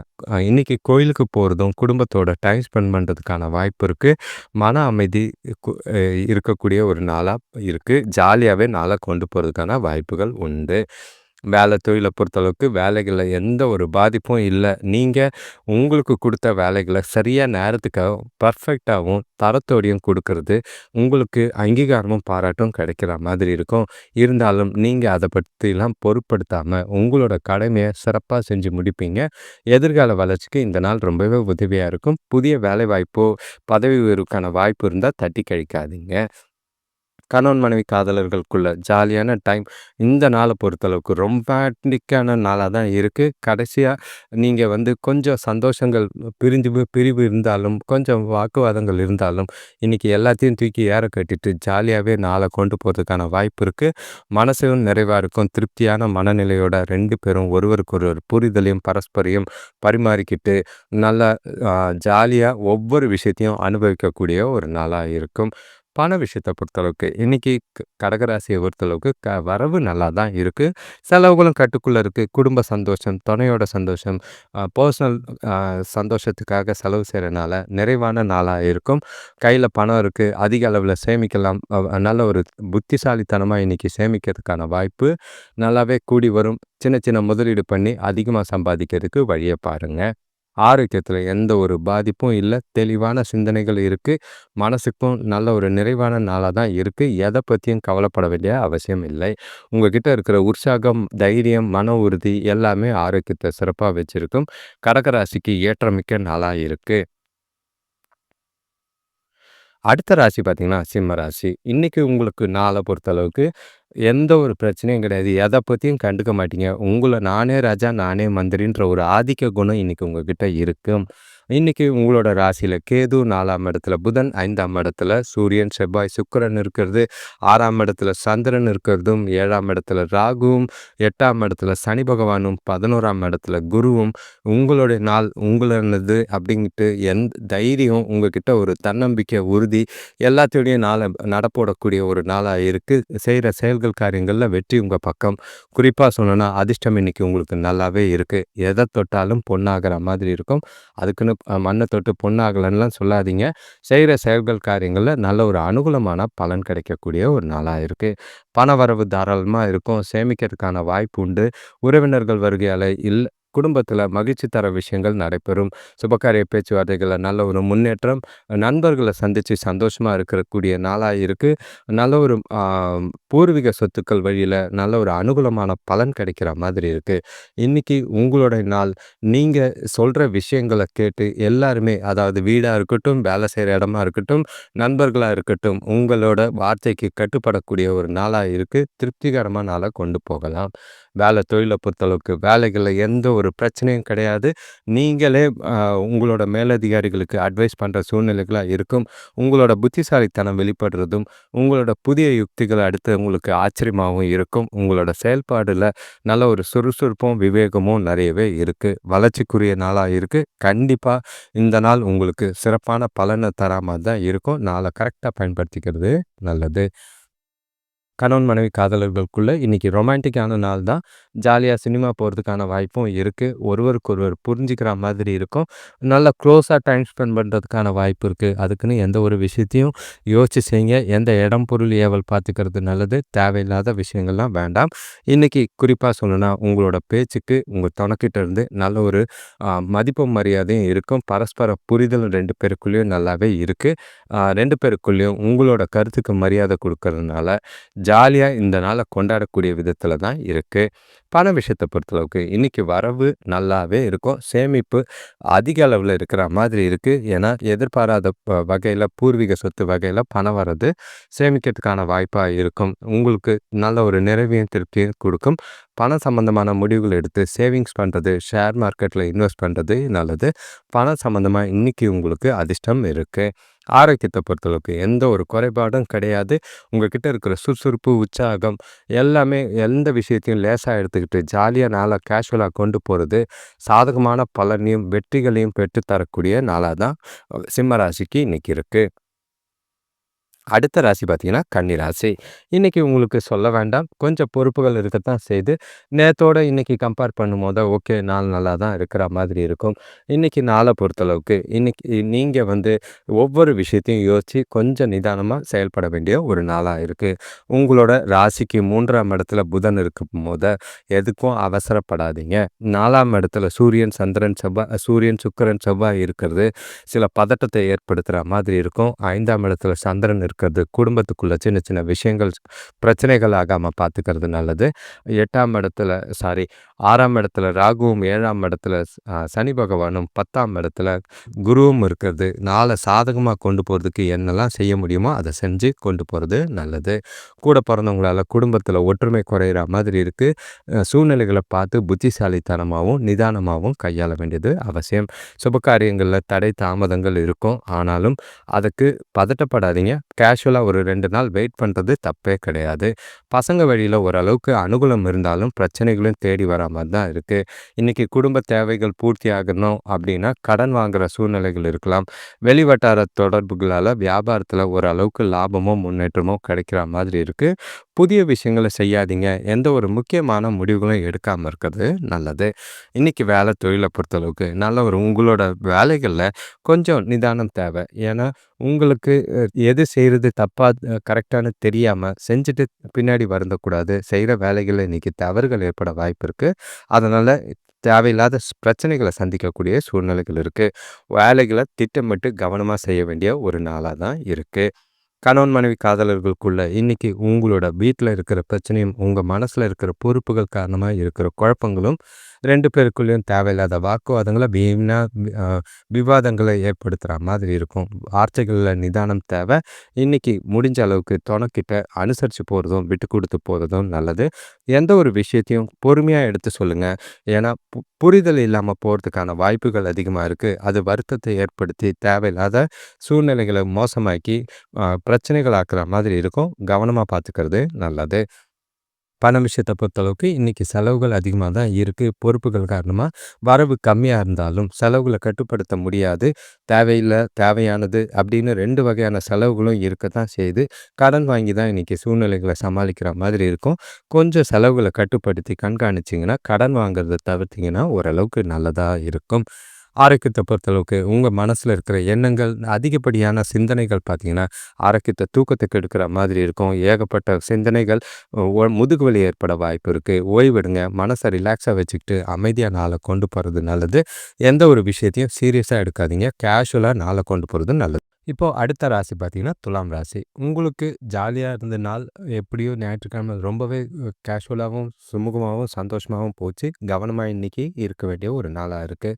இன்னைக்கு கோயிலுக்கு போறதும், குடும்பத்தோட டைம் ஸ்பெண்ட் பண்றதுக்கான வாய்ப்பு இருக்கு. மன அமைதி கு அ இருக்கக்கூடிய ஒரு நாளா இருக்கு. ஜாலியாவே நாள கொண்டு போறதுக்கான வாய்ப்புகள் உண்டு. தொழில பொறுத்தளவுக்கு வேலைகள்ல எந்த ஒரு பாதிப்பும் இல்ல. நீங்க உங்களுக்கு குடுத்த வேலைகள சரியா நேரத்துக்கு பெர்ஃபெக்ட்டாவும், தரத்தோடையும் குடுக்கறது, உங்களுக்கு அங்கீகாரமும், பாராட்டும் கிடைக்கிற மாதிரி இருக்கும். இருந்தாலும் நீங்க அத பத்திலாம் பொருட்படுத்தாம, உங்களோட கடமைய சிறப்பா செஞ்சு முடிப்பீங்க. எதிர்கால வளர்ச்சிக்கு இந்த நாள் ரொம்பவே உதவியா இருக்கும். புதிய வேலைவாய்ப்போ, பதவி உயர்வுக்கான வாய்ப்பு இருந்தா தட்டி கழிக்காதீங்க. கணவன் மனைவி காதலர்களுக்குள்ள ஜாலியான டைம் இந்த நாள பொறுத்தளவுக்கு ரொமான்டிக்கான நாளா தான் இருக்கு. கடைசியா நீங்க கொஞ்சம் சந்தோஷங்கள் பிரிவு இருந்தாலும், கொஞ்சம் வாக்குவாதங்கள் இருந்தாலும், இன்னைக்கு எல்லாத்தையும் தூக்கி ஏற கட்டிட்டு ஜாலியாவே நாள கொண்டு போறதுக்கான வாய்ப்பு இருக்கு. மனசும் நிறைவா இருக்கும். திருப்தியான மனநிலையோட 2 பேரும் ஒருவருக்கொருவர் புரிதலையும், பரஸ்பரையும் பரிமாறிக்கிட்டு, நல்லா அ ஜாலியா ஒவ்வொரு விஷயத்தையும் அனுபவிக்கக்கூடிய ஒரு நாளா இருக்கும். பண விஷயத்த பொறுத்தளவுக்கு இன்னைக்கு கடகராசியை பொறுத்தளவுக்கு வரவு நல்லா தான் இருக்கு. செலவுகளும் கட்டுக்குள்ள இருக்கு. குடும்ப சந்தோஷம், துணையோட சந்தோஷம், பர்சனல் சந்தோஷத்துக்காக செலவு செய்றனால நிறைவான நாளா இருக்கும். கையில பணம் இருக்கு. அதிக அளவுல சேமிக்கலாம். நல்ல ஒரு புத்திசாலித்தனமா இன்னைக்கு சேமிக்கிறதுக்கான வாய்ப்பு நல்லாவே கூடி வரும். சின்ன சின்ன முதலீடு பண்ணி அதிகமா சம்பாதிக்கிறதுக்கு வழிய பாருங்க. ஆரோக்கியத்துல எந்த ஒரு பாதிப்பும் இல்ல. தெளிவான சிந்தனைகள் இருக்கு. மனசுக்கும் நல்ல ஒரு நிறைவான நாளா தான் இருக்கு. எத பத்தியும் கவலைப்பட வேண்டிய அவசியம் இல்லை. உங்ககிட்ட இருக்கிற உற்சாகம், தைரியம், மன உறுதி எல்லாமே ஆரோக்கியத்த சிறப்பா வச்சிருக்கும். கடக ராசிக்கு ஏற்றமிக்க நாளா இருக்கு. அடுத்த ராசி பார்த்தீங்கன்னா, சிம்ம ராசி. இன்னைக்கு உங்களுக்கு நாள பொறுத்தளவுக்கு எந்த ஒரு பிரச்சனையும் கிடையாது. எத பத்தியும் கண்டுக்க மாட்டீங்க. உங்கள நானே ராஜா, நானே மந்திரின்ற ஒரு ஆதிக்க குணம் இன்னைக்கு உங்ககிட்ட இருக்கும். இன்னைக்கு உங்களோட ராசியில கேது 4ஆம் இடத்துல, புதன் 5ஆம் இடத்துல, சூரியன், செவ்வாய், சுக்கிரன் இருக்கிறது, 6ஆம் இடத்துல சந்திரன் இருக்கிறதும், 7ஆம் இடத்துல ராகுவும், 8ஆம் இடத்துல சனி பகவானும், 11ஆம் இடத்துல குருவும், உங்களுடைய நாள் உங்களது அப்படின்ட்டு தைரியம் உங்ககிட்ட ஒரு தன்னம்பிக்கை, உறுதி எல்லாத்தோடையும் நடப்போடக்கூடிய ஒரு நாளா இருக்கு. செய்ற செயல்கள், காரியங்கள்ல வெற்றி உங்க பக்கம். குறிப்பா சொல்லணும்னா, அதிர்ஷ்டம் இன்னைக்கு உங்களுக்கு நல்லாவே இருக்கு. எத தொட்டாலும் பொன்னாகுற மாதிரி இருக்கும். அதுக்குன்னு மண்ண தொட்டு பொன்னாகலன்னுலாம் சொல்லாதீங்க. செய்ற செயல்கள், காரியங்கள்ல நல்ல ஒரு அனுகூலமான பலன் கிடைக்கக்கூடிய ஒரு நாளா இருக்கு. பணவரவு தாராளமா இருக்கும். சேமிக்கிறதுக்கான வாய்ப்பு உண்டு. உறவினர்கள் வருகையால குடும்பத்துல மகிழ்ச்சி தர விஷயங்கள் நடைபெறும். சுபகாரிய பேச்சுவார்த்தைகள்ல நல்ல ஒரு முன்னேற்றம். நண்பர்கள சந்திச்சு சந்தோஷமா இருக்கக்கூடிய நாளா இருக்கு. நல்ல ஒரு பூர்வீக சொத்துக்கள் வழியில நல்ல ஒரு அனுகூலமான பலன் கிடைக்கிற மாதிரி இருக்கு. இன்னைக்கு உங்களுடைய நாள். நீங்க சொல்ற விஷயங்கள கேட்டு எல்லாருமே, அதாவது வீடா இருக்கட்டும், வேலை செய்ற இடமா இருக்கட்டும், நண்பர்களா இருக்கட்டும், உங்களோட வார்த்தைக்கு கட்டுப்படக்கூடிய ஒரு நாளா இருக்கு. திருப்திகரமான நாளா கொண்டு போகலாம். தொழில பொறுத்தளவுக்கு வேலைகள்ல எந்த ஒரு பிரச்சனையும் கிடையாது. நீங்களே உங்களோட மேலதிகாரிகளுக்கு அட்வைஸ் பண்ற சூழ்நிலைகளா இருக்கும். உங்களோட புத்திசாலித்தனம் வெளிப்படுறதும், உங்களோட புதிய யுக்திகள அடுத்தவங்களுக்கு ஆச்சரியமாவும் இருக்கும். உங்களோட செயல்பாடுல நல்ல ஒரு சுறுசுறுப்பும், விவேகமும் நிறையவே இருக்கு. வளர்ச்சிக்குரிய நாளா இருக்கு. கண்டிப்பா இந்த நாள் உங்களுக்கு சிறப்பான பலன தரா மாரி தான் இருக்கும். நாள கரெக்ட்டா பயன்படுத்திக்கிறது நல்லது. கணவன் மனைவி காதலர்களுக்குள்ள இன்னைக்கு ரொமான்டிக்கான நாள் தான். ஜாலியா சினிமா போறதுக்கான வாய்ப்பும் இருக்கு. ஒருவருக்கொருவர் புரிஞ்சுக்கிற மாதிரி இருக்கும். நல்லா க்ளோஸா டைம் ஸ்பெண்ட் பண்றதுக்கான வாய்ப்பு இருக்கு. அதுக்குன்னு எந்த ஒரு விஷயத்தையும் யோசிச்சு செய்யுங்க. எந்த இடம், பொருள், ஏவல் பார்த்துக்கிறது நல்லது. தேவையில்லாத விஷயங்கள்லாம் வேண்டாம். இன்னைக்கு குறிப்பா சொல்லணும்னா, உங்களோட பேச்சுக்கு உங்க துணைக்கிட்ட இருந்து நல்ல ஒரு மதிப்பும் மரியாதையும் இருக்கும். பரஸ்பர புரிதல் 2 பேருக்குள்ளேயும் நல்லாவே இருக்கு. 2 பேருக்குள்ளேயும் உங்களோட கருத்துக்கு மரியாதை குடுக்கறதுனால ஜாலியா இந்த நாள கொண்டாடக்கூடிய விதத்துல தான் இருக்கு. பண விஷயத்த பொறுத்தளவுக்கு இன்னைக்கு வரவு நல்லாவே இருக்கும். சேமிப்பு அதிக அளவுல இருக்கிற மாதிரி இருக்கு. ஏன்னா, எதிர்பாராத வகையில பூர்வீக சொத்து வகையில பணம் வர்றது சேமிக்கிறதுக்கான வாய்ப்பா இருக்கும். உங்களுக்கு நல்ல ஒரு நிறைவையும், திருப்தியும் குடுக்கும். பணம் சம்பந்தமான முடிவுகள் எடுத்து சேவிங்ஸ் பண்றது, ஷேர் மார்க்கெட்ல இன்வெஸ்ட் பண்றது நல்லது. பணம் சம்பந்தமா இன்னைக்கு உங்களுக்கு அதிர்ஷ்டம் இருக்கு. ஆரோக்கியத்த பொறுத்தளவுக்கு எந்த ஒரு குறைபாடும் கிடையாது. உங்ககிட்ட இருக்கிற சுறுசுறுப்பு, உற்சாகம் எல்லாமே எந்த விஷயத்தையும் லேசா எடுத்துக்கிட்டு ஜாலியா நாள கேஷுவலா கொண்டு போறது, சாதகமான பலனையும், வெற்றிகளையும் பெற்றுத் தரக்கூடிய நாளா தான் சிம்ம ராசிக்கு இன்னைக்கு இருக்கு. அடுத்த ராசி பார்த்தீங்கன்னா, கன்னி ராசி. இன்னைக்கு உங்களுக்கு சொல்ல வேண்டாம். கொஞ்சம் பொறுப்புகள் இருக்கத்தான் செய்யுது. நேத்தோட இன்னைக்கு கம்பேர் பண்ணும்போது, ஓகே நாள் நல்லா தான் இருக்கிற மாதிரி இருக்கும். இன்னைக்கு நாள பொறுத்தளவுக்கு, இன்னைக்கு நீங்க ஒவ்வொரு விஷயத்தையும் யோசிச்சு கொஞ்சம் நிதானமா செயல்பட வேண்டிய ஒரு நாளா இருக்கு. உங்களோட ராசிக்கு 3ஆம் இடத்துல புதன் இருக்கும்போது, எதுக்கும் அவசரப்படாதீங்க. 4ஆம் இடத்துல சூரியன், சுக்கிரன், செவ்வாய் இருக்கிறது சில பதட்டத்தை ஏற்படுத்துற மாதிரி இருக்கும். 5ஆம் இடத்துல சந்திரன் இருக்கிறது குடும்பத்துக்குள்ள சின்ன சின்ன விஷயங்கள் பிரச்சனைகள் ஆகாம பார்த்துக்கிறது நல்லது. 8ஆம் இடத்துல 6ஆம் இடத்துல ராகுவும், 7ஆம் இடத்துல சனி பகவானும், 10ஆம் இடத்துல குருவும் இருக்கிறது நாளை சாதகமா கொண்டு போறதுக்கு என்னெல்லாம் செய்ய முடியுமோ அதை செஞ்சு கொண்டு போறது நல்லது. கூட பிறந்தவங்களால குடும்பத்துல ஒற்றுமை குறையிற மாதிரி இருக்கு. சூழ்நிலைகளை பார்த்து புத்திசாலித்தனமாகவும் நிதானமாகவும் கையாள வேண்டியது அவசியம். சுபகாரியங்கள்ல தடை தாமதங்கள் இருக்கும். ஆனாலும் அதுக்கு பதட்டப்படாதீங்க. கேஷுவலா ஒரு 2 நாள் வெயிட் பண்றது தப்பே கிடையாது. பசங்க வழியில ஓரளவுக்கு அனுகூலம் இருந்தாலும் பிரச்சனைகளும் தேடி வர மாரி தான் இருக்கு. இன்னைக்கு குடும்ப தேவைகள் பூர்த்தி ஆகணும் அப்படின்னா, கடன் வாங்குற சூழ்நிலைகள் இருக்கலாம். வெளிவட்டார தொடர்புகளால வியாபாரத்தில ஓரளவுக்கு லாபமோ, முன்னேற்றமோ கிடைக்கிற மாதிரி இருக்கு. புதிய விஷயங்கள செய்யாதீங்க. எந்த ஒரு முக்கியமான முடிவுகளும் எடுக்காம இருக்கிறது நல்லது. இன்னைக்கு வேலை தொழில பொறுத்தளவுக்கு நல்ல ஒரு உங்களோட வேலைகள்ல கொஞ்சம் நிதானம் தேவை. ஏன்னா, உங்களுக்கு எது செய்றது தப்பா கரெக்ட்டான்னு தெரியாம செஞ்சுட்டு பின்னாடி வருந்தக்கூடாது. செய்ற வேலைகள்ல இன்னைக்கு தவறுகள் ஏற்பட வாய்ப்பு இருக்கு. அதனால தேவையில்லாத பிரச்சனைகள சந்திக்கக்கூடிய சூழ்நிலைகள் இருக்கு. வேலைகள திட்டமிட்டு கவனமா செய்ய வேண்டிய ஒரு நாளா தான் இருக்கு. கணவன் மனைவி காதலர்களுக்குள்ள இன்னைக்கு உங்களோட வீட்ல இருக்கிற பிரச்சனையும், உங்க மனசுல இருக்கிற பொறுப்புகள் காரணமா இருக்கிற குழப்பங்களும் 2 பேருக்குள்ளயும் தேவையில்லாத வாக்குவாதங்கள வீணா அ விவாதங்கள ஏற்படுத்துற மாதிரி இருக்கும். வார்த்தைகள்ல நிதானம் தேவை. இன்னைக்கு முடிஞ்ச அளவுக்கு தொணக்கிட்ட அனுசரிச்சு போறதும், விட்டு குடுத்து போறதும் நல்லது. எந்த ஒரு விஷயத்தையும் பொறுமையா எடுத்து சொல்லுங்க. ஏன்னா, புரிதல் இல்லாம போறதுக்கான வாய்ப்புகள் அதிகமா இருக்கு. அது வருத்தத்தை ஏற்படுத்தி தேவையில்லாத சூழ்நிலைகள மோசமாக்கி பிரச்சனைகள் ஆக்குற மாதிரி இருக்கும். கவனமா பார்த்துக்கிறது நல்லது. பணம் விஷயத்த பொறுத்தளவுக்கு இன்னைக்கு செலவுகள் அதிகமா தான் இருக்கு. பொறுப்புகள் காரணமா வரவு கம்மியா இருந்தாலும் செலவுகள கட்டுப்படுத்த முடியாது. தேவையில்ல, தேவையானது அப்படின்னு 2 வகையான செலவுகளும் இருக்கத்தான் செய்யுது. கடன் வாங்கி தான் இன்னைக்கு சூழ்நிலைகள சமாளிக்கிற மாதிரி இருக்கும். கொஞ்சம் செலவுகள கட்டுப்படுத்தி கண்காணிச்சீங்கன்னா, கடன் வாங்குறத தவிர்த்தீங்கன்னா ஓரளவுக்கு நல்லதா இருக்கும். ஆரோக்கியத்த பொறுத்தளவுக்கு உங்க மனசுல இருக்கிற எண்ணங்கள், அதிகப்படியான சிந்தனைகள் பார்த்தீங்கன்னா, ஆரோக்கியத்த தூக்கத்த கெடுக்கிற மாதிரி இருக்கும். ஏகப்பட்ட சிந்தனைகள் முதுகு வலி ஏற்பட வாய்ப்பு இருக்கு. ஓய்வெடுங்க. மனச ரிலாக்ஸா வச்சுக்கிட்டு அமைதியா நாள கொண்டு போறது நல்லது. எந்த ஒரு விஷயத்தையும் சீரியஸா எடுக்காதீங்க. கேஷுவலா நாள கொண்டு போறது நல்லது. இப்போ அடுத்த ராசி பார்த்தீங்கன்னா, துலாம் ராசி. உங்களுக்கு ஜாலியா இருந்த நாள் எப்படியோ ஞாயிற்றுக்கிழமை ரொம்பவே கேஷுவலாவும், சுமூகமாவும், சந்தோஷமாவும் போச்சு. கவனமா இன்னைக்கு இருக்க வேண்டிய ஒரு நாளா இருக்கு.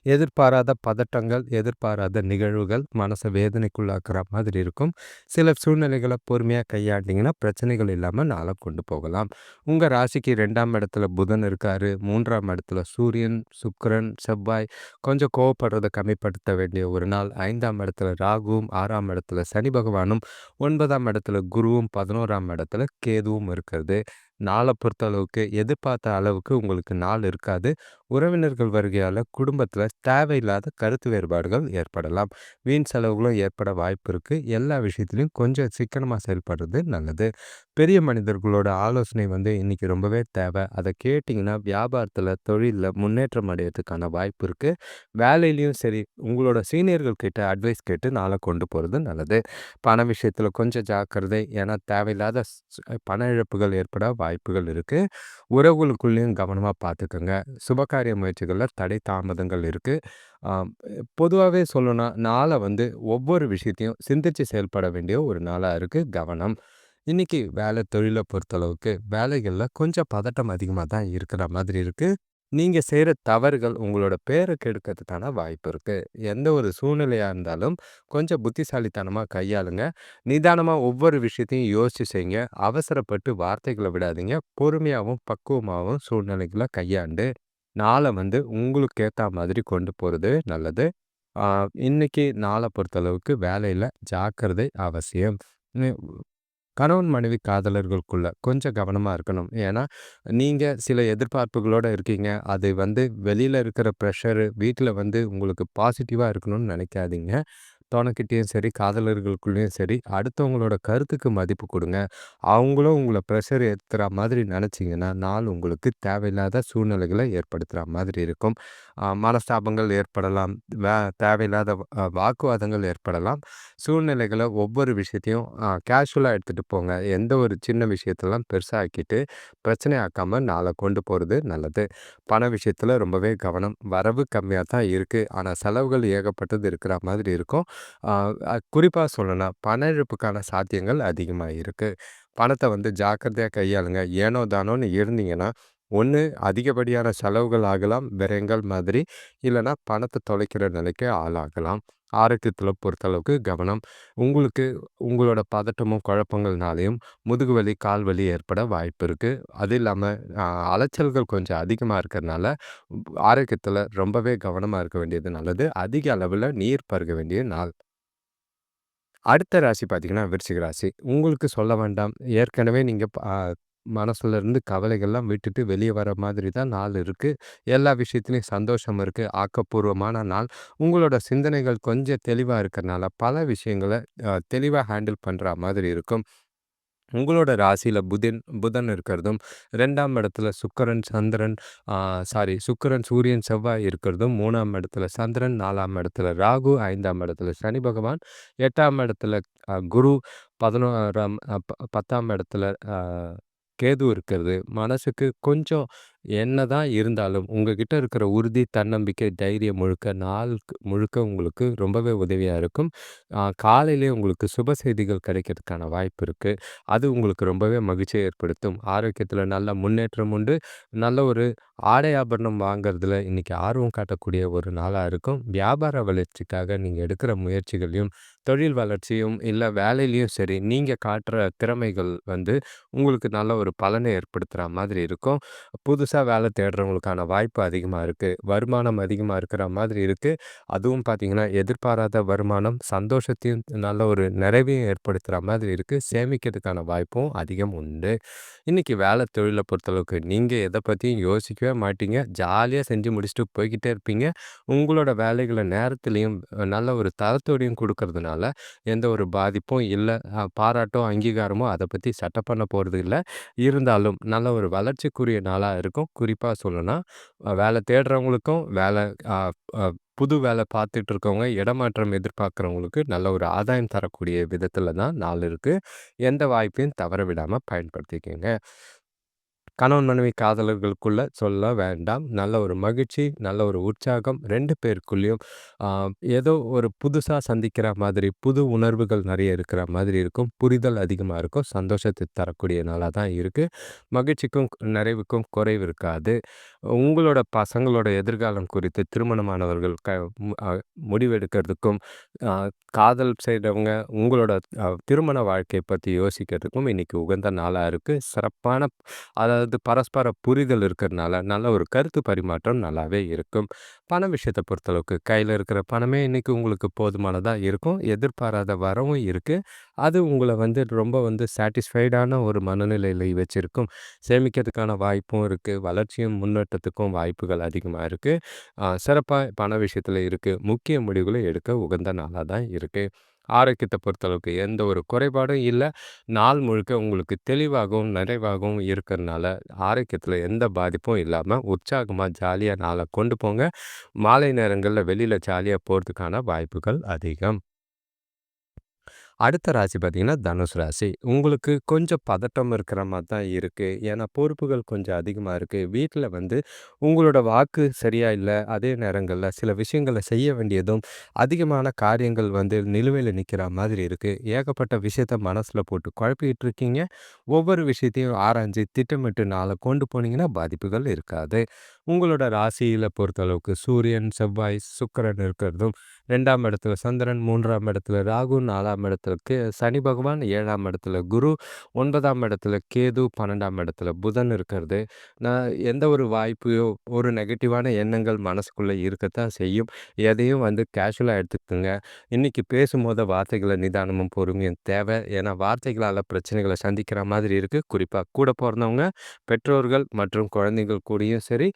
எதிர்பாராத பதட்டங்கள், எதிர்பாராத நிகழ்வுகள் மனச வேதனைக்குள்ளாக்குற மாதிரி இருக்கும். சில சூழ்நிலைகள பொறுமையா கையாண்டீங்கன்னா, பிரச்சனைகள் இல்லாம நாள கொண்டு போகலாம். உங்க ராசிக்கு 2ஆம் இடத்துல புதன் இருக்காரு. 3ஆம் இடத்துல சூரியன், சுக்கிரன், செவ்வாய் கொஞ்சம் கோவப்படுறத கம்மிப்படுத்த வேண்டிய ஒரு நாள். 5ஆம் இடத்துல ராகுவும், 6ஆம் இடத்துல சனி பகவானும், 9ஆம் இடத்துல குருவும், 11ஆம் இடத்துல கேதுவும் இருக்கிறது. நாள பொறுத்தளவுக்கு எதிர்பார்த்த அளவுக்கு உங்களுக்கு நாள் இருக்காது. உறவினர்கள் வருகையால குடும்பத்துல தேவையில்லாத கருத்து வேறுபாடுகள் ஏற்படலாம். வீண் செலவுகளும் ஏற்பட வாய்ப்பு இருக்கு. எல்லா விஷயத்திலயும் கொஞ்சம் சிக்கனமா செயல்படுறது நல்லது. பெரிய மனிதர்களோட ஆலோசனை இன்னைக்கு ரொம்பவே தேவை. அதை கேட்டிங்கன்னா வியாபாரத்துல, தொழில்ல முன்னேற்றம் அடையறதுக்கான வாய்ப்பு இருக்கு. வேலையிலயும் சரி, உங்களோட சீனியர்கள் கிட்ட அட்வைஸ் கேட்டு நாள கொண்டு போறது நல்லது. பண விஷயத்துல கொஞ்சம் ஜாக்கிரதை. ஏன்னா தேவையில்லாத பண இழப்புகள் ஏற்பட வாய்ப்புகள் இருக்கு. உறவுகளுக்குள்ளேயும் கவனமா பார்த்துக்கங்க. சுபகாரிய முயற்சிகள்ல தடை தாமதங்கள் இருக்கு. ஆம், பொதுவாவே சொல்லணும்னா, நாள ஒவ்வொரு விஷயத்தையும் சிந்திச்சு செயல்பட வேண்டிய ஒரு நாளா இருக்கு. கவனம். இன்னைக்கு வேலை தொழில பொறுத்தளவுக்கு, வேலைகள்ல கொஞ்சம் பதட்டம் அதிகமா தான் இருக்கிற மாதிரி இருக்கு. நீங்க செய்ற தவறுகள் உங்களோட பேர கெடுக்கிறதுக்கான வாய்ப்பு இருக்கு. எந்த ஒரு சூழ்நிலையா இருந்தாலும் கொஞ்சம் புத்திசாலித்தனமா கையாளுங்க. நிதானமா ஒவ்வொரு விஷயத்தையும் யோசிச்சு செய்யுங்க. அவசரப்பட்டு வார்த்தைகள விடாதீங்க. பொறுமையாவும், பக்குவமாவும் சூழ்நிலைகள கையாண்டு, நாள உங்களுக்கு ஏத்தா மாதிரி கொண்டு போறது நல்லது. ஆ இன்னைக்கு நாள பொறுத்தளவுக்கு வேலையில ஜாக்கிரதை அவசியம். நி கணவன் மனைவி காதலர்களுக்குள்ள கொஞ்சம் கவனமா இருக்கணும். ஏன்னா, நீங்க சில எதிர்பார்ப்புகளோட இருக்கீங்க. அது வெளியில இருக்கிற ப்ரெஷரு வீட்ல உங்களுக்கு பாசிட்டிவா இருக்கணும்னு நினைக்காதீங்க. துணைக்கிட்டயும் சரி, காதலர்களுக்குள்ளயும் சரி, அடுத்தவங்களோட கருத்துக்கு மதிப்பு குடுங்க. அவங்களும் உங்கள ப்ரெஷர் ஏத்துற மாதிரி நெனச்சீங்கன்னா, நாள் உங்களுக்கு தேவையில்லாத சூழ்நிலைகள ஏற்படுத்துற மாதிரி இருக்கும். மனஸ்தாபங்கள் ஏற்படலாம். வே தேவையில்லாத வாக்குவாதங்கள் ஏற்படலாம். சூழ்நிலைகள ஒவ்வொரு விஷயத்தையும் கேஷுவலா எடுத்துட்டு போங்க. எந்த ஒரு சின்ன விஷயத்தெல்லாம் பெருசாக்கிட்டு, பிரச்சனை ஆக்காம நாள கொண்டு போறது நல்லது. பண விஷயத்துல ரொம்பவே கவனம். வரவு கம்மியா தான் இருக்கு. ஆனா செலவுகள் ஏகப்பட்டது இருக்கிற மாதிரி இருக்கும். ஆ குறிப்பா சொல்லணும்னா, பண இழப்புக்கான சாத்தியங்கள் அதிகமா இருக்கு. பணத்த ஜாக்கிரதையா கையாளுங்க. ஏனோ தானோன்னு இருந்தீங்கன்னா, ஒண்ணு அதிகப்படியான செலவுகள் ஆகலாம், விரயங்கள் மாதிரி. இல்லன்னா பணத்த தொலைக்கிற நிலைக்கு ஆளாகலாம். ஆரோக்கியத்தில பொறுத்தளவுக்கு கவனம். உங்களுக்கு உங்களோட பதட்டமும், குழப்பங்கள்னாலயும் முதுகுவலி, கால் வலி ஏற்பட வாய்ப்பு இருக்கு. அது இல்லாம அலைச்சல்கள் கொஞ்சம் அதிகமா இருக்கிறனால, ஆரோக்கியத்தில ரொம்பவே கவனமா இருக்க வேண்டியது நல்லது. அதிக அளவுல நீர் பருக வேண்டிய நாள். அடுத்த ராசி பார்த்தீங்கன்னா, விருச்சிக ராசி. உங்களுக்கு சொல்ல வேண்டாம். ஏற்கனவே நீங்க மனசுல இருந்து கவலைகள்லாம் விட்டுட்டு வெளிய வர மாதிரி தான் நாள் இருக்கு. எல்லா விஷயத்திலயும் சந்தோஷம் இருக்கு. ஆக்கப்பூர்வமான நாள். உங்களோட சிந்தனைகள் கொஞ்சம் தெளிவா இருக்கறனால, பல விஷயங்கள தெளிவா ஹேண்டில் பண்றா மாதிரி இருக்கும். உங்களோட ராசியில புதன் இருக்கிறதும், 2ஆம் இடத்துல சுக்கிரன், சந்திரன் ஆ சுக்கிரன், சூரியன், செவ்வாய் இருக்கிறதும், 3ஆம் இடத்துல சந்திரன், 4ஆம் இடத்துல ராகு, 5ஆம் இடத்துல சனி பகவான், 8ஆம் இடத்துல குரு, 11ஆம் 10ஆம் இடத்துல அ கேது இருக்கிறது. மனசுக்கு கொஞ்சம் என்னதான் இருந்தாலும், உங்ககிட்ட இருக்கிற உறுதி, தன்னம்பிக்கை, தைரியம் முழுக்க நாள் முழுக்க உங்களுக்கு ரொம்பவே உதவியா இருக்கும். காலையிலேயே உங்களுக்கு சுப செய்திகள் கிடைக்கிறதுக்கான வாய்ப்பு இருக்கு. அது உங்களுக்கு ரொம்பவே மகிழ்ச்சிய ஏற்படுத்தும். ஆரோக்கியத்தில நல்ல முன்னேற்றம் உண்டு. நல்ல ஒரு ஆடை ஆபரணம் வாங்குறதுல இன்னைக்கு ஆர்வம் காட்டக்கூடிய ஒரு நாளா இருக்கும். வியாபார வளர்ச்சிக்காக நீங்க எடுக்கிற முயற்சிகளையும், தொழில் வளர்ச்சியும், இல்ல வேலையிலயும் சரி, நீங்க காட்டுற திறமைகள் உங்களுக்கு நல்ல ஒரு பலனை ஏற்படுத்துற மாதிரி இருக்கும். புதுசா வேலை தேடுறவங்களுக்கான வாய்ப்பு அதிகமா இருக்கு. வருமானம் அதிகமா இருக்கிற மாதிரி இருக்கு. அதுவும் பார்த்தீங்கன்னா, எதிர்பாராத வருமானம் சந்தோஷத்தையும், நல்ல ஒரு நிறைவையும் ஏற்படுத்துற மாதிரி இருக்கு. சேமிக்கிறதுக்கான வாய்ப்பும் அதிகம் உண்டு. இன்னைக்கு வேலை தொழில பொறுத்தளவுக்கு நீங்க எத பத்தியும் யோசிக்கவே மாட்டீங்க. ஜாலியா செஞ்சு முடிச்சுட்டு போய்க்கிட்டே இருப்பீங்க. உங்களோட வேலைகள நேரத்திலயும் நல்ல ஒரு தரத்தோடையும் குடுக்கறதுனால, எந்த ஒரு பாதிப்பும் இல்ல. பாராட்டோ, அங்கீகாரமோ அத பத்தி சட்ட பண்ண போறது இல்ல. இருந்தாலும் நல்ல ஒரு வளர்ச்சிக்குரிய நாளா இருக்கும். குறிப்பா சொல்லணும்னா, வேலை தேடுறவங்களுக்கும், வேலை அ அ புது வேலை பார்த்துட்டு இருக்கவங்க, இடமாற்றம் எதிர்பார்க்கிறவங்களுக்கு நல்ல ஒரு ஆதாயம் தரக்கூடிய விதத்தில தான் நாள் இருக்கு. எந்த வாய்ப்பையும் தவற விடாம பயன்படுத்திக்கங்க. கணவன் மனைவி காதலர்களுக்குள்ள சொல்ல வேண்டாம். நல்ல ஒரு மகிழ்ச்சி, நல்ல ஒரு உற்சாகம் 2 பேருக்குள்ளயும் ஆ ஏதோ ஒரு புதுசா சந்திக்கிற மாதிரி, புது உணர்வுகள் நெறைய இருக்கிற மாதிரி இருக்கும். புரிதல் அதிகமா இருக்கும். சந்தோஷத்தை தரக்கூடிய நாளா தான் இருக்கு. மகிழ்ச்சிக்கும், நிறைவுக்கும் குறைவு இருக்காது. உங்களோட பசங்களோட எதிர்காலம் குறித்து திருமணமானவர்கள் முடிவெடுக்கிறதுக்கும், அ காதல் செய்றவங்க உங்களோட திருமண வாழ்க்கைய பத்தி யோசிக்கிறதுக்கும் இன்னைக்கு உகந்த நாளா இருக்கு. சிறப்பான அதாவது பரஸ்பர புரிதல் இருக்கிறனால, நல்ல ஒரு கருத்து பரிமாற்றம் நல்லாவே இருக்கும். பண விஷயத்த பொறுத்தளவுக்கு கையில இருக்கிற பணமே இன்னைக்கு உங்களுக்கு போதுமானதா இருக்கும். எதிர்பாராத வரவும் இருக்கு. அது உங்கள ரொம்ப சாட்டிஸ்ஃபைடான ஒரு மனநிலையில வச்சிருக்கும். சேமிக்கிறதுக்கான வாய்ப்பும் இருக்கு. வளர்ச்சியும் முன்னேற்றத்துக்கும் வாய்ப்புகள் அதிகமா இருக்கு. சிறப்பா பண விஷயத்துல இருக்கு. முக்கிய முடிவுகள எடுக்க உகந்த நாளா தான் இருக்கு. ஆரோக்கியத்த பொறுத்தளவுக்கு எந்த ஒரு குறைபாடும் இல்ல. நாள் முழுக்க உங்களுக்கு தெளிவாகவும், நிறைவாகவும் இருக்கறனால, ஆரோக்கியத்தில எந்த பாதிப்பும் இல்லாம, உற்சாகமா, ஜாலியா நாள கொண்டு போங்க. மாலை நேரங்கள்ல வெளியில ஜாலியா போறதுக்கான வாய்ப்புகள் அதிகம். அடுத்த ராசி பார்த்தீங்கன்னா, தனுசு ராசி. உங்களுக்கு கொஞ்சம் பதட்டம் இருக்கிற மாரி தான் இருக்கு. ஏன்னா, பொறுப்புகள் கொஞ்சம் அதிகமா இருக்கு. வீட்ல உங்களோட வாக்கு சரியா இல்ல. அதே நேரங்கள்ல சில விஷயங்கள செய்ய வேண்டியதும், அதிகமான காரியங்கள் நிலுவையில நிக்கிற மாதிரி இருக்கு. ஏகப்பட்ட விஷயத்த மனசுல போட்டு குழப்பிக்கிட்டு இருக்கீங்க. ஒவ்வொரு விஷயத்தையும் ஆராய்ஞ்சு, திட்டமிட்டு நாள கொண்டு போனீங்கன்னா, பாதிப்புகள் இருக்காது. உங்களோட ராசியில பொறுத்தளவுக்கு சூரியன், செவ்வாய், சுக்கிரன் இருக்கிறதும், 2ஆம் இடத்துல சந்திரன், 3ஆம் இடத்துல ராகு, 4ஆம் இடத்துல சனி பகவான், 7ஆம் இடத்துல குரு, 9ஆம் இடத்துல கேது, 12ஆம் இடத்துல புதன் இருக்கிறது. நான் எந்த ஒரு வாய்ப்பையோ, ஒரு நெகட்டிவான எண்ணங்கள் மனசுக்குள்ள இருக்கத்தான் செய்யும். எதையும் கேஷுவலா எடுத்துக்கங்க. இன்னைக்கு பேசும்போது வார்த்தைகள நிதானமும், பொறுமையும் தேவை. ஏன்னா வார்த்தைகளால பிரச்சனைகள சந்திக்கிற மாதிரி இருக்கு. குறிப்பா கூட பொறந்தவங்க, பெற்றோர்கள் மற்றும் குழந்தைகள் கூடயும் சரி,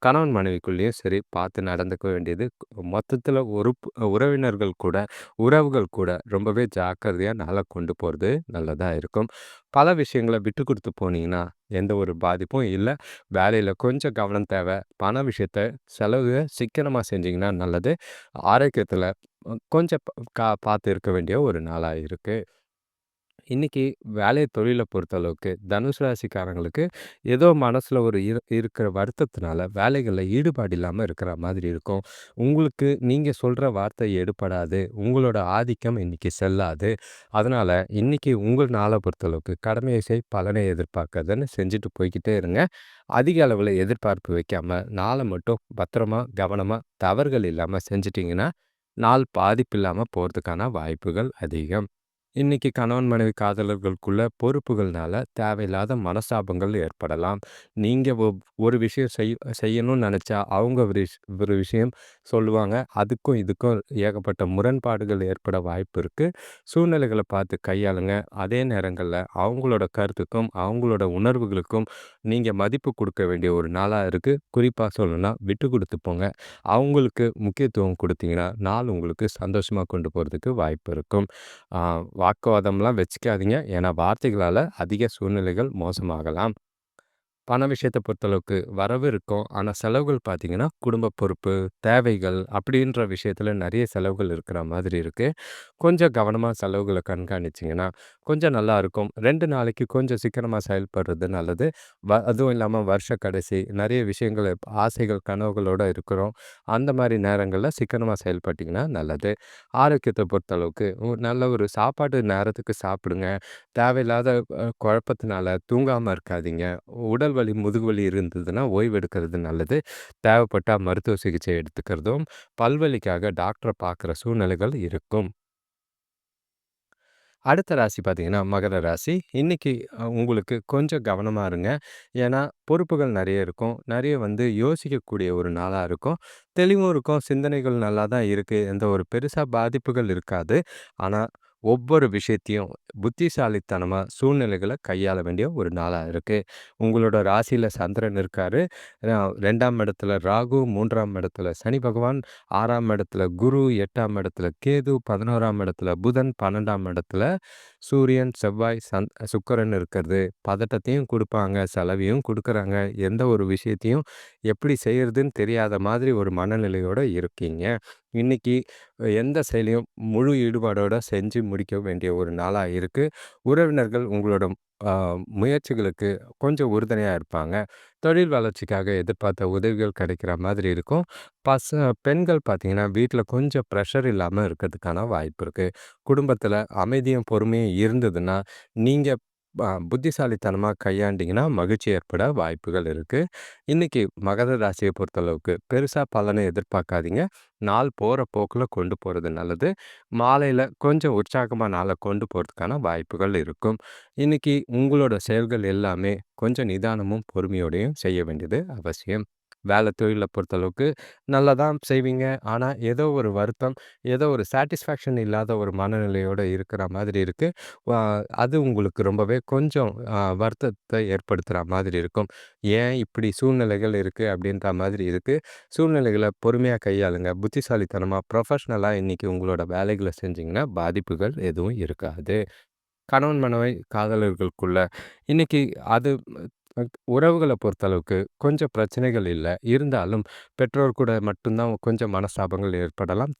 கணவன் மனைவிக்குள்ளேயும் சரி பார்த்து நடந்துக்க வேண்டியது. மொத்தத்துல உறவினர்கள் கூட, உறவுகள் கூட ரொம்பவே ஜாக்கிரதையா நாள கொண்டு போறது நல்லதா இருக்கும். பல விஷயங்கள விட்டு குடுத்து போனீங்கன்னா, எந்த ஒரு பாதிப்பும் இல்ல. வேலையில கொஞ்சம் கவனம் தேவை. பண விஷயத்த செலவு சிக்கனமா செஞ்சீங்கன்னா நல்லது. ஆரோக்கியத்துல கொஞ்சம் பார்த்து இருக்க வேண்டிய ஒரு நாளா இருக்கு. இன்னைக்கு வேலை தொழில பொறுத்தளவுக்கு தனுசு ராசிக்காரங்களுக்கு ஏதோ மனசுல ஒரு இருக்கிற வருத்தத்தினால வேலைகள்ல ஈடுபாடு இல்லாம இருக்கிற மாதிரி இருக்கும். உங்களுக்கு நீங்க சொல்ற வார்த்தை எடுபடாது. உங்களோட ஆதிக்கம் இன்னைக்கு செல்லாது. அதனால இன்னைக்கு உங்கள் நாள பொறுத்தளவுக்கு கடமையை செய் பலனை எதிர்பார்க்காதன்னு செஞ்சுட்டு போய்க்கிட்டே இருங்க. அதிக அளவுல எதிர்பார்ப்பு வைக்காம நாள மட்டும் பத்திரமா, கவனமா, தவறுகள் இல்லாம செஞ்சுட்டீங்கன்னா, நாள் பாதிப்பு இல்லாம போறதுக்கான வாய்ப்புகள் அதிகம். இன்னைக்கு கணவன் மனைவி காதலர்களுக்குள்ள பொறுப்புகள்னால தேவையில்லாத மனஸ்தாபங்கள் ஏற்படலாம். நீங்க ஒரு விஷயம் செய்யணும்னு நெனச்சா, அவங்க ஒரு விஷயம் சொல்லுவாங்க. அதுக்கும் இதுக்கும் ஏகப்பட்ட முரண்பாடுகள் ஏற்பட வாய்ப்பு இருக்கு. சூழ்நிலைகள பார்த்து கையாளுங்க. அதே நேரங்கள்ல அவங்களோட கருத்துக்கும், அவங்களோட உணர்வுகளுக்கும் நீங்க மதிப்பு குடுக்க வேண்டிய ஒரு நாளா இருக்கு. குறிப்பா சொல்லணும்னா, விட்டு குடுத்து போங்க. அவங்களுக்கு முக்கியத்துவம் குடுத்தீங்கன்னா, நாள் உங்களுக்கு சந்தோஷமா கொண்டு போறதுக்கு வாய்ப்பு இருக்கும். ஆ வாக்குவாதம்லாம் வச்சுக்காதீங்க. ஏன்னா வார்த்தைகளால அதிக சூழ்நிலைகள் மோசமாகலாம். பண விஷயத்த பொறுத்தளவுக்கு வரவு இருக்கும். ஆனா செலவுகள் பார்த்தீங்கன்னா, குடும்ப பொறுப்பு, தேவைகள் அப்படின்ற விஷயத்துல நெறைய செலவுகள் இருக்கிற மாதிரி இருக்கு. கொஞ்சம் கவனமா செலவுகள கண்காணிச்சீங்கன்னா, கொஞ்சம் நல்லா இருக்கும். 2 நாளைக்கு கொஞ்சம் சிக்கனமா செயல்படுறது நல்லது. அதுவும் இல்லாம வருஷ கடைசி நெறைய விஷயங்கள் ஆசைகள், கனவுகளோட இருக்கிறோம். அந்த மாரி நேரங்கள்ல சிக்கனமா செயல்பட்டீங்கன்னா நல்லது. ஆரோக்கியத்த பொறுத்தளவுக்கு நல்ல ஒரு சாப்பாடு நேரத்துக்கு சாப்பிடுங்க. தேவையில்லாத குழப்பத்தினால தூங்காம இருக்காதீங்க. உடல் வலி, முதுகு வலி இருந்ததுன்னா ஓய்வு எடுக்கிறது நல்லது. தேவைப்பட்டா மருத்துவ சிகிச்சை எடுத்துக்கிறதும், பல்வலிக்காக டாக்டர பார்க்குற சூழ்நிலைகள் இருக்கும். அடுத்த ராசி பார்த்தீங்கன்னா, மகர ராசி. இன்னைக்கு உங்களுக்கு கொஞ்சம் கவனமா இருங்க. ஏன்னா, பொறுப்புகள் நெறைய இருக்கும். நெறைய யோசிக்கக்கூடிய ஒரு நாளா இருக்கும். தெளிவும் இருக்கும். சிந்தனைகள் நல்லா தான் இருக்கு. எந்த ஒரு பெருசா பாதிப்புகள் இருக்காது. ஆனா, ஒவ்வொரு விஷயத்தையும் புத்திசாலித்தனமா சூழ்நிலைகள கையாள வேண்டிய ஒரு நாளா இருக்கு. உங்களோட ராசியில சந்திரன் இருக்காரு. 2ஆம் இடத்துல ராகு, 3ஆம் இடத்துல சனி பகவான், 6ஆம் இடத்துல குரு, 8ஆம் இடத்துல கேது, 11ஆம் இடத்துல புதன், 12ஆம் இடத்துல சூரியன், செவ்வாய், சுக்கிரன் இருக்கிறது. பதட்டத்தையும் குடுப்பாங்க, செலவையும் குடுக்குறாங்க. எந்த ஒரு விஷயத்தையும் எப்படி செய்றதுன்னு தெரியாத மாதிரி ஒரு மனநிலையோட இருக்கீங்க. இன்னைக்கு எந்த செயலையும் முழு ஈடுபாடோட செஞ்சு முடிக்க வேண்டிய ஒரு நாளா இருக்கு. உறவினர்கள் உங்களோட அ முயற்சிகளுக்கு கொஞ்சம் உறுதுணையா இருப்பாங்க. தொழில் வளர்ச்சிக்காக எதிர்பார்த்த உதவிகள் கிடைக்கிற மாதிரி இருக்கும். பெண்கள் பார்த்தீங்கன்னா, வீட்ல கொஞ்சம் ப்ரெஷர் இல்லாம இருக்கிறதுக்கான வாய்ப்பு இருக்கு. குடும்பத்தில அமைதியும், பொறுமையும் இருந்ததுன்னா, நீங்க புத்திசாலித்தனமா கையாண்டீங்கன்னா, மகிழ்ச்சி ஏற்பட வாய்ப்புகள் இருக்கு. இன்னைக்கு மகர ராசிய பொறுத்தளவுக்கு பெருசா பலன எதிர்பார்க்காதீங்க. நாள் போற போக்குல கொண்டு போறது நல்லது. மாலையில கொஞ்சம் உற்சாகமா நாள கொண்டு போறதுக்கான வாய்ப்புகள் இருக்கும். இன்னைக்கு உங்களோட செயல்கள் எல்லாமே கொஞ்சம் நிதானமும், பொறுமையோடையும் செய்ய வேண்டியது அவசியம். வேலை தொழில பொறுத்தளவுக்கு நல்லா தான் செய்வீங்க. ஆனா, ஏதோ ஒரு வருத்தம், ஏதோ ஒரு சாட்டிஸ்ஃபேக்ஷன் இல்லாத ஒரு மனநிலையோட இருக்கிற மாதிரி இருக்கு. அ அது உங்களுக்கு ரொம்பவே கொஞ்சம் வருத்தத்த ஏற்படுத்துற மாதிரி இருக்கும். ஏன் இப்படி சூழ்நிலைகள் இருக்கு அப்படின்ற மாதிரி இருக்கு. சூழ்நிலைகள பொறுமையா கையாளுங்க. புத்திசாலித்தனமா, ப்ரொஃபஷனலா இன்னைக்கு உங்களோட வேலைகள செஞ்சீங்கன்னா, பாதிப்புகள் எதுவும் இருக்காது. கணவன் மனைவி காதலர்களுக்குள்ள இன்னைக்கு அது உறவுகள பொறுத்தளவுக்கு கொஞ்சம் பிரச்சனைகள் இல்ல. இருந்தாலும் பெற்றோர் கூட மட்டும் தான் கொஞ்சம் மனஸ்தாபங்கள் ஏற்படலாம்.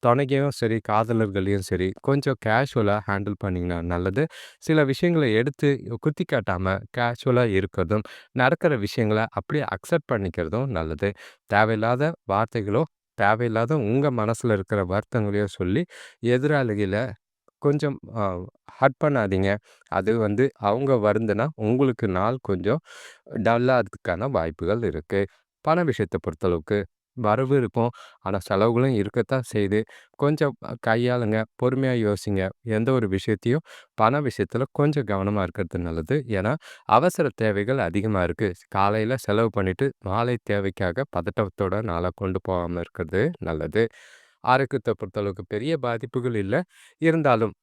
தொணைக்கும் சரி, காதலர்களையும் சரி, கொஞ்சம் கேஷுவலா ஹேண்டில் பண்ணீங்கன்னா நல்லது. சில விஷயங்கள எடுத்து குத்தி காட்டாம கேஷுவலா இருக்கிறதும், நடக்கிற விஷயங்கள அப்படியே அக்செப்ட் பண்ணிக்கிறதும் நல்லது. தேவையில்லாத வார்த்தைகளோ, தேவையில்லாத உங்க மனசுல இருக்கிற வருத்தங்களையோ சொல்லி எதிராளிகள கொஞ்சம் ஹர்ட் பண்ணாதீங்க. அது அவங்க வருந்துனா, உங்களுக்கு நாள் கொஞ்சம் டல்லா ஆறதுக்கான வாய்ப்புகள் இருக்கு. பண விஷயத்த பொறுத்தளவுக்கு வரவு இருக்கும். ஆனா, செலவுகளும் இருக்கத்தான் செய்யுது. கொஞ்சம் கையாளுங்க. பொறுமையா யோசிங்க. எந்த ஒரு விஷயத்தையும் பண விஷயத்துல கொஞ்சம் கவனமா இருக்கிறது நல்லது. ஏன்னா, அவசர தேவைகள் அதிகமா இருக்கு. காலையில செலவு பண்ணிட்டு, மாலை தேவைக்காக பதட்டத்தோட நாள கொண்டு போகாம இருக்கிறது நல்லது. ஆரோக்கியத்த பொறுத்தளவுக்கு பெரிய பாதிப்புகள் இல்ல. இருந்தாலும்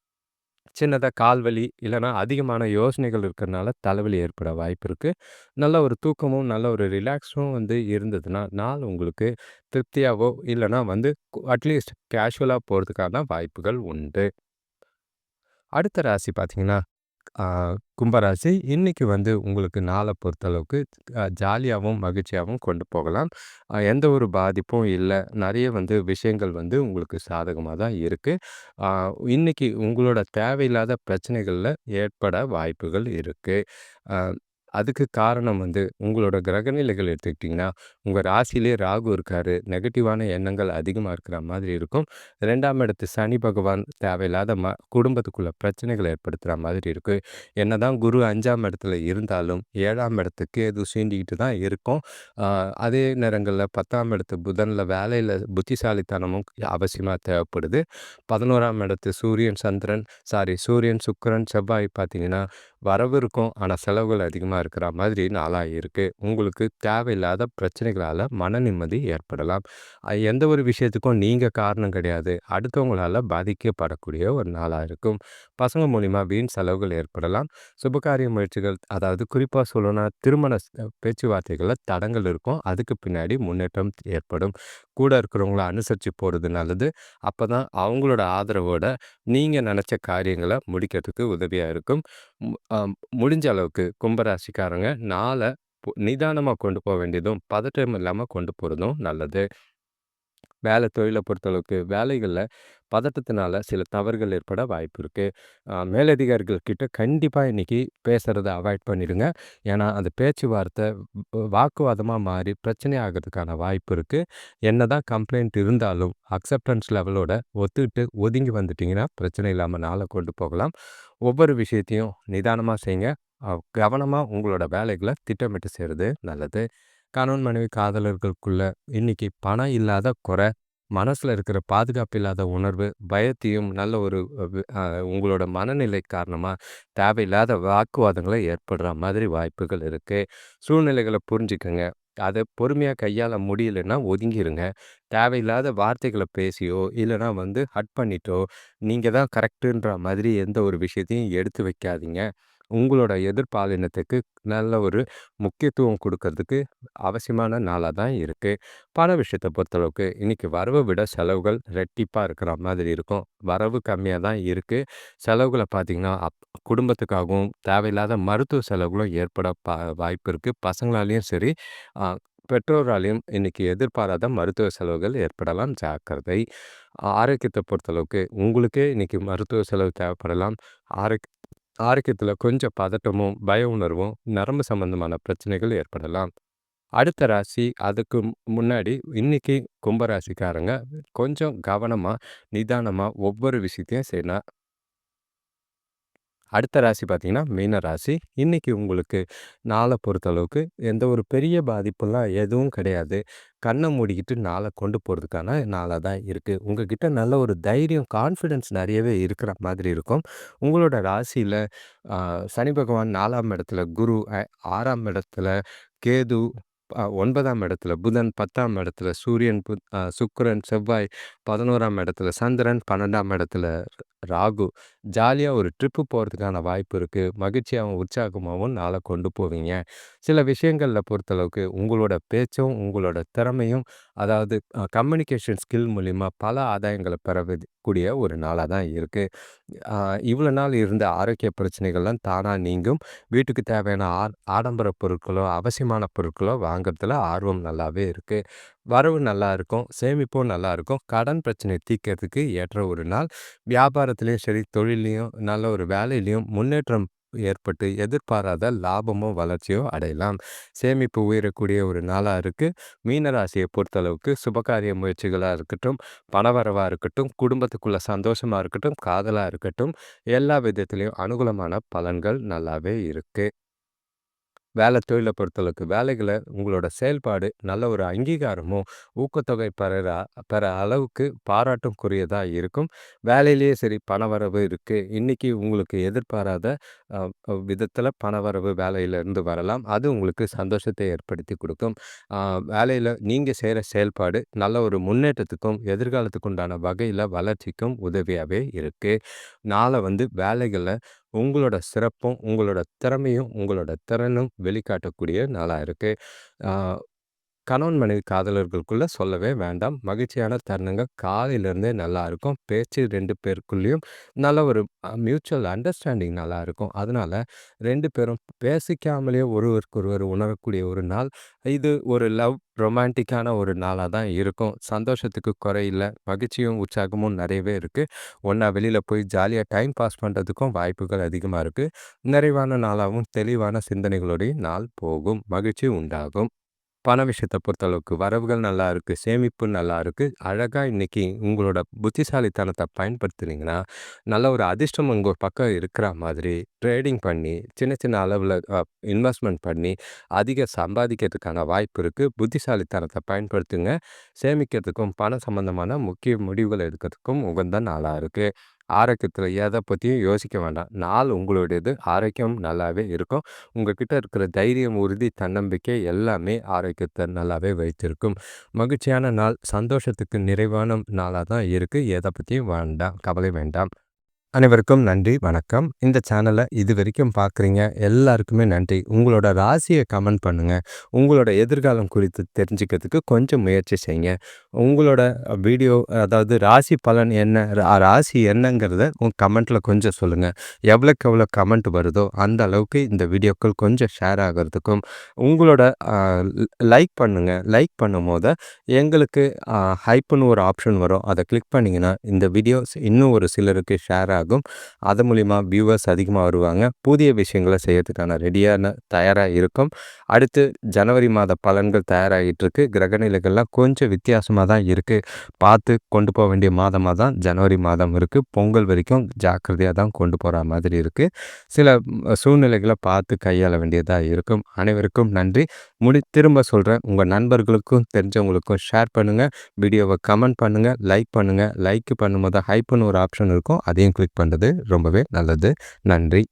சின்னதா கால் வலி, இல்லன்னா அதிகமான யோசனைகள் இருக்கிறனால தலைவலி ஏற்பட வாய்ப்பு இருக்கு. நல்ல ஒரு தூக்கமும், நல்ல ஒரு ரிலாக்ஸும் இருந்ததுன்னா, நாள் உங்களுக்கு திருப்தியாவோ, இல்லன்னா அட்லீஸ்ட் கேஷுவலா போறதுக்கான வாய்ப்புகள் உண்டு. அடுத்த ராசி பார்த்தீங்கன்னா, ஆ கும்பராசி. இன்னைக்கு உங்களுக்கு நாள பொறுத்தளவுக்கு ஜாலியாவும், மகிழ்ச்சியாவும் கொண்டு போகலாம். எந்த ஒரு பாதிப்பும் இல்ல. நெறைய விஷயங்கள் உங்களுக்கு சாதகமா தான் இருக்கு. ஆ இன்னைக்கு உங்களோட தேவையில்லாத பிரச்சனைகள்ல ஏற்பட வாய்ப்புகள் இருக்கு. அ அதுக்கு காரணம் வந்து உங்களோட கிரகநிலைகள் எடுத்துக்கிட்டிங்கன்னா, உங்க ராசியிலேயே ராகு இருக்காரு. நெகட்டிவான எண்ணங்கள் அதிகமா இருக்கிற மாதிரி இருக்கும். 2ஆம் இடத்து சனி பகவான் தேவையில்லாத குடும்பத்துக்குள்ள பிரச்சனைகள ஏற்படுத்துற மாதிரி இருக்கு. என்னதான் குரு 5ஆம் இடத்துல இருந்தாலும், 7ஆம் இடத்து கேது சீண்டிக்கிட்டு தான் இருக்கும். அ அதே நேரங்கள்ல 10ஆம் இடத்து புதன்ல வேலையில புத்திசாலித்தனமும் அவசியமா தேவைப்படுது. 11ஆம் இடத்து சூரியன், சூரியன், சுக்கிரன், செவ்வாய் பார்த்தீங்கன்னா, வரவு இருக்கும். ஆனா செலவுகள் அதிகமா இருக்கிற மாதிரி நாளா இருக்கு. உங்களுக்கு தேவையில்லாத பிரச்சனைகளால மன நிம்மதி ஏற்படலாம். எந்த ஒரு விஷயத்துக்கும் நீங்க காரணம் கிடையாது. அடுத்தவங்களால பாதிக்கப்படக்கூடிய ஒரு நாளா இருக்கும். பசங்க மூலியமா வீண் செலவுகள் ஏற்படலாம். சுபகாரிய முயற்சிகள் அதாவது குறிப்பா சொல்லணும்னா திருமண பேச்சுவார்த்தைகள்ல தடங்கல் இருக்கும். அதுக்கு பின்னாடி முன்னேற்றம் ஏற்படும். கூட இருக்கிறவங்கள அனுசரிச்சு போறது நல்லது. அப்பதான் அவங்களோட ஆதரவோட நீங்க நெனச்ச காரியங்கள முடிக்கிறதுக்கு உதவியா இருக்கும். ம் அ முடிஞ்ச அளவுக்கு கும்பராசிக்காரங்க நாள நிதானமா கொண்டு போ வேண்டியதும், பதட்டம் இல்லாம கொண்டு போறதும் நல்லது. தொழில பொறுத்தளவுக்கு வேலைகள்ல பதட்டத்தினால சில தவறுகள் ஏற்பட வாய்ப்பு இருக்கு. மேலதிகாரிகள் கிட்ட கண்டிப்பா இன்னைக்கு பேசுறத அவாய்ட் பண்ணிடுங்க. ஏன்னா, அந்த பேச்சுவார்த்தை வாக்குவாதமா மாறி பிரச்சனை ஆகுறதுக்கான வாய்ப்பு இருக்கு. என்னதான் கம்ப்ளைண்ட் இருந்தாலும், அக்செப்டன்ஸ் லெவலோட ஒத்துக்கிட்டு ஒதுங்கி வந்துட்டீங்கன்னா, பிரச்சனை இல்லாம நாள கொண்டு போகலாம். ஒவ்வொரு விஷயத்தையும் நிதானமா செய்யுங்க. கவனமா உங்களோட வேலைகள திட்டமிட்டு செய்றது நல்லது. கணவன், மனைவி, காதலர்களுக்குள்ள இன்னைக்கு பணம் இல்லாத குறை, மனசுல இருக்கிற பாதுகாப்பு இல்லாத உணர்வு, பயத்தையும் நல்ல ஒரு உங்களோட மனநிலை காரணமா தேவையில்லாத வாக்குவாதங்கள ஏற்படுற மாதிரி வாய்ப்புகள் இருக்கு. சூழ்நிலைகள புரிஞ்சுக்கங்க. அத பொறுமையா கையாள முடியலன்னா ஒதுங்கிருங்க. தேவையில்லாத வார்த்தைகள பேசியோ, இல்லன்னா ஹர்ட் பண்ணிட்டோ, நீங்க தான் கரெக்ட்டுன்ற மாதிரி எந்த ஒரு விஷயத்தையும் எடுத்து வைக்காதீங்க. உங்களோட எதிர்பாலினத்துக்கு நல்ல ஒரு முக்கியத்துவம் குடுக்கறதுக்கு அவசியமான நாளா தான் இருக்கு. பண விஷயத்த பொறுத்தளவுக்கு இன்னைக்கு வரவ விட செலவுகள் ரெட்டிப்பா இருக்கிற மாதிரி இருக்கும். வரவு கம்மியா தான் இருக்கு. செலவுகள பார்த்தீங்கன்னா, குடும்பத்துக்காகவும் தேவையில்லாத மருத்துவ செலவுகளும் ஏற்பட வாய்ப்பு இருக்கு. பசங்களாலயும் சரி, அ பெற்றோராலயும் இன்னைக்கு எதிர்பாராத மருத்துவ செலவுகள் ஏற்படலாம். ஜாக்கிரதை. ஆரோக்கியத்த பொறுத்தளவுக்கு உங்களுக்கே இன்னைக்கு மருத்துவ செலவு தேவைப்படலாம். ஆரோக் ஆரோக்கியத்தில கொஞ்சம் பதட்டமும், பய உணர்வும், நரம்பு சம்பந்தமான பிரச்சனைகள் ஏற்படலாம். அடுத்த ராசி அதுக்கு முன்னாடி இன்னைக்கு கும்ப ராசிக்காரங்க கொஞ்சம் கவனமா, நிதானமா ஒவ்வொரு விஷயத்தையும் செய்யணும். அடுத்த ராசி பார்த்தீங்கன்னா, மீன ராசி. இன்னைக்கு உங்களுக்கு நாள பொறுத்தளவுக்கு எந்த ஒரு பெரிய பாதிப்புலாம் எதுவும் கிடையாது. கண்ண மூடிக்கிட்டு நாள கொண்டு போறதுக்கான நாளா தான் இருக்கு. உங்ககிட்ட நல்ல ஒரு தைரியம், கான்ஃபிடன்ஸ் நெறையவே இருக்கிற மாதிரி இருக்கும். உங்களோட ராசியில அ சனி பகவான் 4ஆம் இடத்துல, குரு 6ஆம் இடத்துல, கேது 9ஆம் இடத்துல, புதன் 10ஆம் இடத்துல, சூரியன், சுக்கிரன், செவ்வாய் 11ஆம் இடத்துல, சந்திரன் 12ஆம் இடத்துல, ராகு. ஜாலியா ஒரு ட்ரிப்பு போறதுக்கான வாய்ப்பு இருக்கு. மகிழ்ச்சியாவும், உற்சாகமாவும் நாள கொண்டு போவீங்க. சில விஷயங்கள்ல பொறுத்தளவுக்கு உங்களோட பேச்சும், உங்களோட திறமையும் அதாவது கம்யூனிகேஷன் ஸ்கில் மூலியமா பல ஆதாயங்கள கூடிய ஒரு நாளா தான் இருக்கு. அ இவ்வளோ நாள் இருந்த ஆரோக்கிய பிரச்சனைகள்லாம் தானா நீங்கும். வீட்டுக்கு தேவையான ஆடம்பர பொருட்களோ, அவசியமான பொருட்களோ வாங்குறதுல ஆர்வம் நல்லாவே இருக்கு. வரவு நல்லா இருக்கும். சேமிப்பும் நல்லா இருக்கும். கடன் பிரச்சனைய தீர்க்கிறதுக்கு ஏற்ற ஒரு நாள். வியாபாரத்திலயும் சரி, தொழில்லயும் நல்ல ஒரு வேலையிலயும் முன்னேற்றம் ஏற்பட்டு எதிர்பாராத லாபமோ, வளர்ச்சியோ அடையலாம். சேமிப்பு உயரக்கூடிய ஒரு நாளா இருக்கு. மீன ராசிய பொறுத்தளவுக்கு சுபகாரிய முயற்சிகளா இருக்கட்டும், பணவரவா இருக்கட்டும், குடும்பத்துக்குள்ள சந்தோஷமா இருக்கட்டும், காதலா இருக்கட்டும், எல்லா விதத்திலயும் அனுகூலமான பலன்கள் நல்லாவே இருக்கு. தொழில பொறுத்தளவுக்கு வேலைகள உங்களோட செயல்பாடு நல்ல ஒரு அங்கீகாரமும், ஊக்கத்தொகை பெற அளவுக்கு பாராட்டுக்குரியதா இருக்கும். வேலையிலேயே சரி பணவரவு இருக்கு. இன்னைக்கு உங்களுக்கு எதிர்பாராத அ விதத்தில பணவரவு வேலையிலிருந்து வரலாம். அது உங்களுக்கு சந்தோஷத்தை ஏற்படுத்தி குடுக்கும். அ வேலையில நீங்க செய்ற செயல்பாடு நல்ல ஒரு முன்னேற்றத்துக்கும், எதிர்காலத்துக்கு உண்டான வகையில வளர்ச்சிக்கும் உதவியாவே இருக்கு. நாள வேலைகள்ல உங்களோட சிறப்பும், உங்களோட திறமையும், உங்களோட திறனும் வெளிக்காட்டக்கூடிய நாளா இருக்கு. ஆ கணவன் மனைவி காதலர்களுக்குள்ள சொல்லவே வேண்டாம். மகிழ்ச்சியான தருணங்கள் காலையிலேருந்தே நல்லாருக்கும். பேச்சு 2 பேருக்குள்ளயும் நல்ல ஒரு மியூச்சுவல் அண்டர்ஸ்டாண்டிங் நல்லாருக்கும். அதனால 2 பேரும் பேசிக்காமலேயே ஒருவருக்கொருவர் உணரக்கூடிய ஒரு நாள். இது ஒரு ரொமான்டிக்கான ஒரு நாளா தான் இருக்கும். சந்தோஷத்துக்கு குறையில்ல. மகிழ்ச்சியும், உற்சாகமும் நெறையவே இருக்கு. ஒண்ணா வெளியில போய் ஜாலியா டைம் பாஸ் பண்றதுக்கும் வாய்ப்புகள் அதிகமா இருக்கு. நிறைவான நாளாவும், தெளிவான சிந்தனைகளோடையும் நாள் போகும். மகிழ்ச்சி உண்டாகும். பண விஷயத்த பொறுத்தளவுக்கு வரவுகள் நல்லா இருக்கு. சேமிப்பு நல்லா இருக்கு. அழகா இன்னைக்கு உங்களோட புத்திசாலித்தனத்த பயன்படுத்துனீங்கன்னா, நல்ல ஒரு அதிர்ஷ்டம் உங்க பக்கம் இருக்கிற மாதிரி ட்ரேடிங் பண்ணி, சின்ன சின்ன அளவுல இன்வெஸ்ட்மென்ட் பண்ணி, அதிக சம்பாதிக்கிறதுக்கான வாய்ப்பு இருக்கு. புத்திசாலித்தனத்த பயன்படுத்துங்க. சேமிக்கிறதுக்கும், பணம் சம்பந்தமான முக்கிய முடிவுகள் எடுக்கிறதுக்கும் உகந்த நாளா இருக்கு. ஆரோக்கியத்தில எத பத்தியும் யோசிக்க வேண்டாம். நாள் உங்களுடையது. ஆரோக்கியம் நல்லாவே இருக்கும். உங்ககிட்ட இருக்கிற தைரியம், உறுதி, தன்னம்பிக்கை எல்லாமே ஆரோக்கியத்த நல்லாவே வைத்திருக்கும். மகிழ்ச்சியான நாள், சந்தோஷத்துக்கு நிறைவான நாளா தான் இருக்கு. எத பத்தியும் வேண்டாம், கவலை வேண்டாம். அனைவருக்கும் நன்றி, வணக்கம். இந்த சேனல இதுவரைக்கும் பார்க்குறீங்க எல்லாருக்குமே நன்றி. உங்களோட ராசிய கமெண்ட் பண்ணுங்க. உங்களோட எதிர்காலம் குறித்து தெரிஞ்சுக்கிறதுக்கு கொஞ்சம் முயற்சி செய்யுங்க. உங்களோட வீடியோ அதாவது ராசி பலன் என்ன, ராசி என்னங்கிறத கமெண்ட்ல கொஞ்சம் சொல்லுங்க. எவ்வளோக்கு எவ்வளோ கமெண்ட் வருதோ அந்த அளவுக்கு இந்த வீடியோக்கள் கொஞ்சம் ஷேர் ஆகுறதுக்கும், உங்களோட அ லைக் பண்ணுங்க. லைக் பண்ணும்போது எங்களுக்கு ஹைப்ன்னு ஒரு ஆப்ஷன் வரும். அத கிளிக் பண்ணீங்கன்னா, இந்த வீடியோஸ் இன்னும் ஒரு சிலருக்கு ஷேர் ஆகும். அது மூலியமா வியூவர்ஸ் அதிகமா வருவாங்க. புதிய விஷயங்கள செய்யறதுக்கான தயாரா இருக்கும். அடுத்து ஜனவரி மாத பலன்கள் தயாராகிட்டு இருக்கு. கிரகநிலைகள்லாம் கொஞ்சம் வித்தியாசமா தான் இருக்கு. பார்த்து கொண்டு போக வேண்டிய மாதமா தான் ஜனவரி மாதம் இருக்கு. பொங்கல் வரைக்கும் ஜாக்கிரதையா தான் கொண்டு போற மாதிரி இருக்கு. சில சூழ்நிலைகள பார்த்து கையாள வேண்டியதா இருக்கும். அனைவருக்கும் நன்றி. திரும்ப சொல்றேன். உங்க நண்பர்களுக்கும், தெரிஞ்சவங்களுக்கும் ஷேர் பண்ணுங்க. வீடியோவ கமெண்ட் பண்ணுங்க, லைக் பண்ணுங்க. லைக் பண்ணும்போது ஹைப்ன்னு ஒரு ஆப்ஷன் இருக்கும். அதையும் கிளிக் பண்றது ரொம்பவே நல்லது. நன்றி.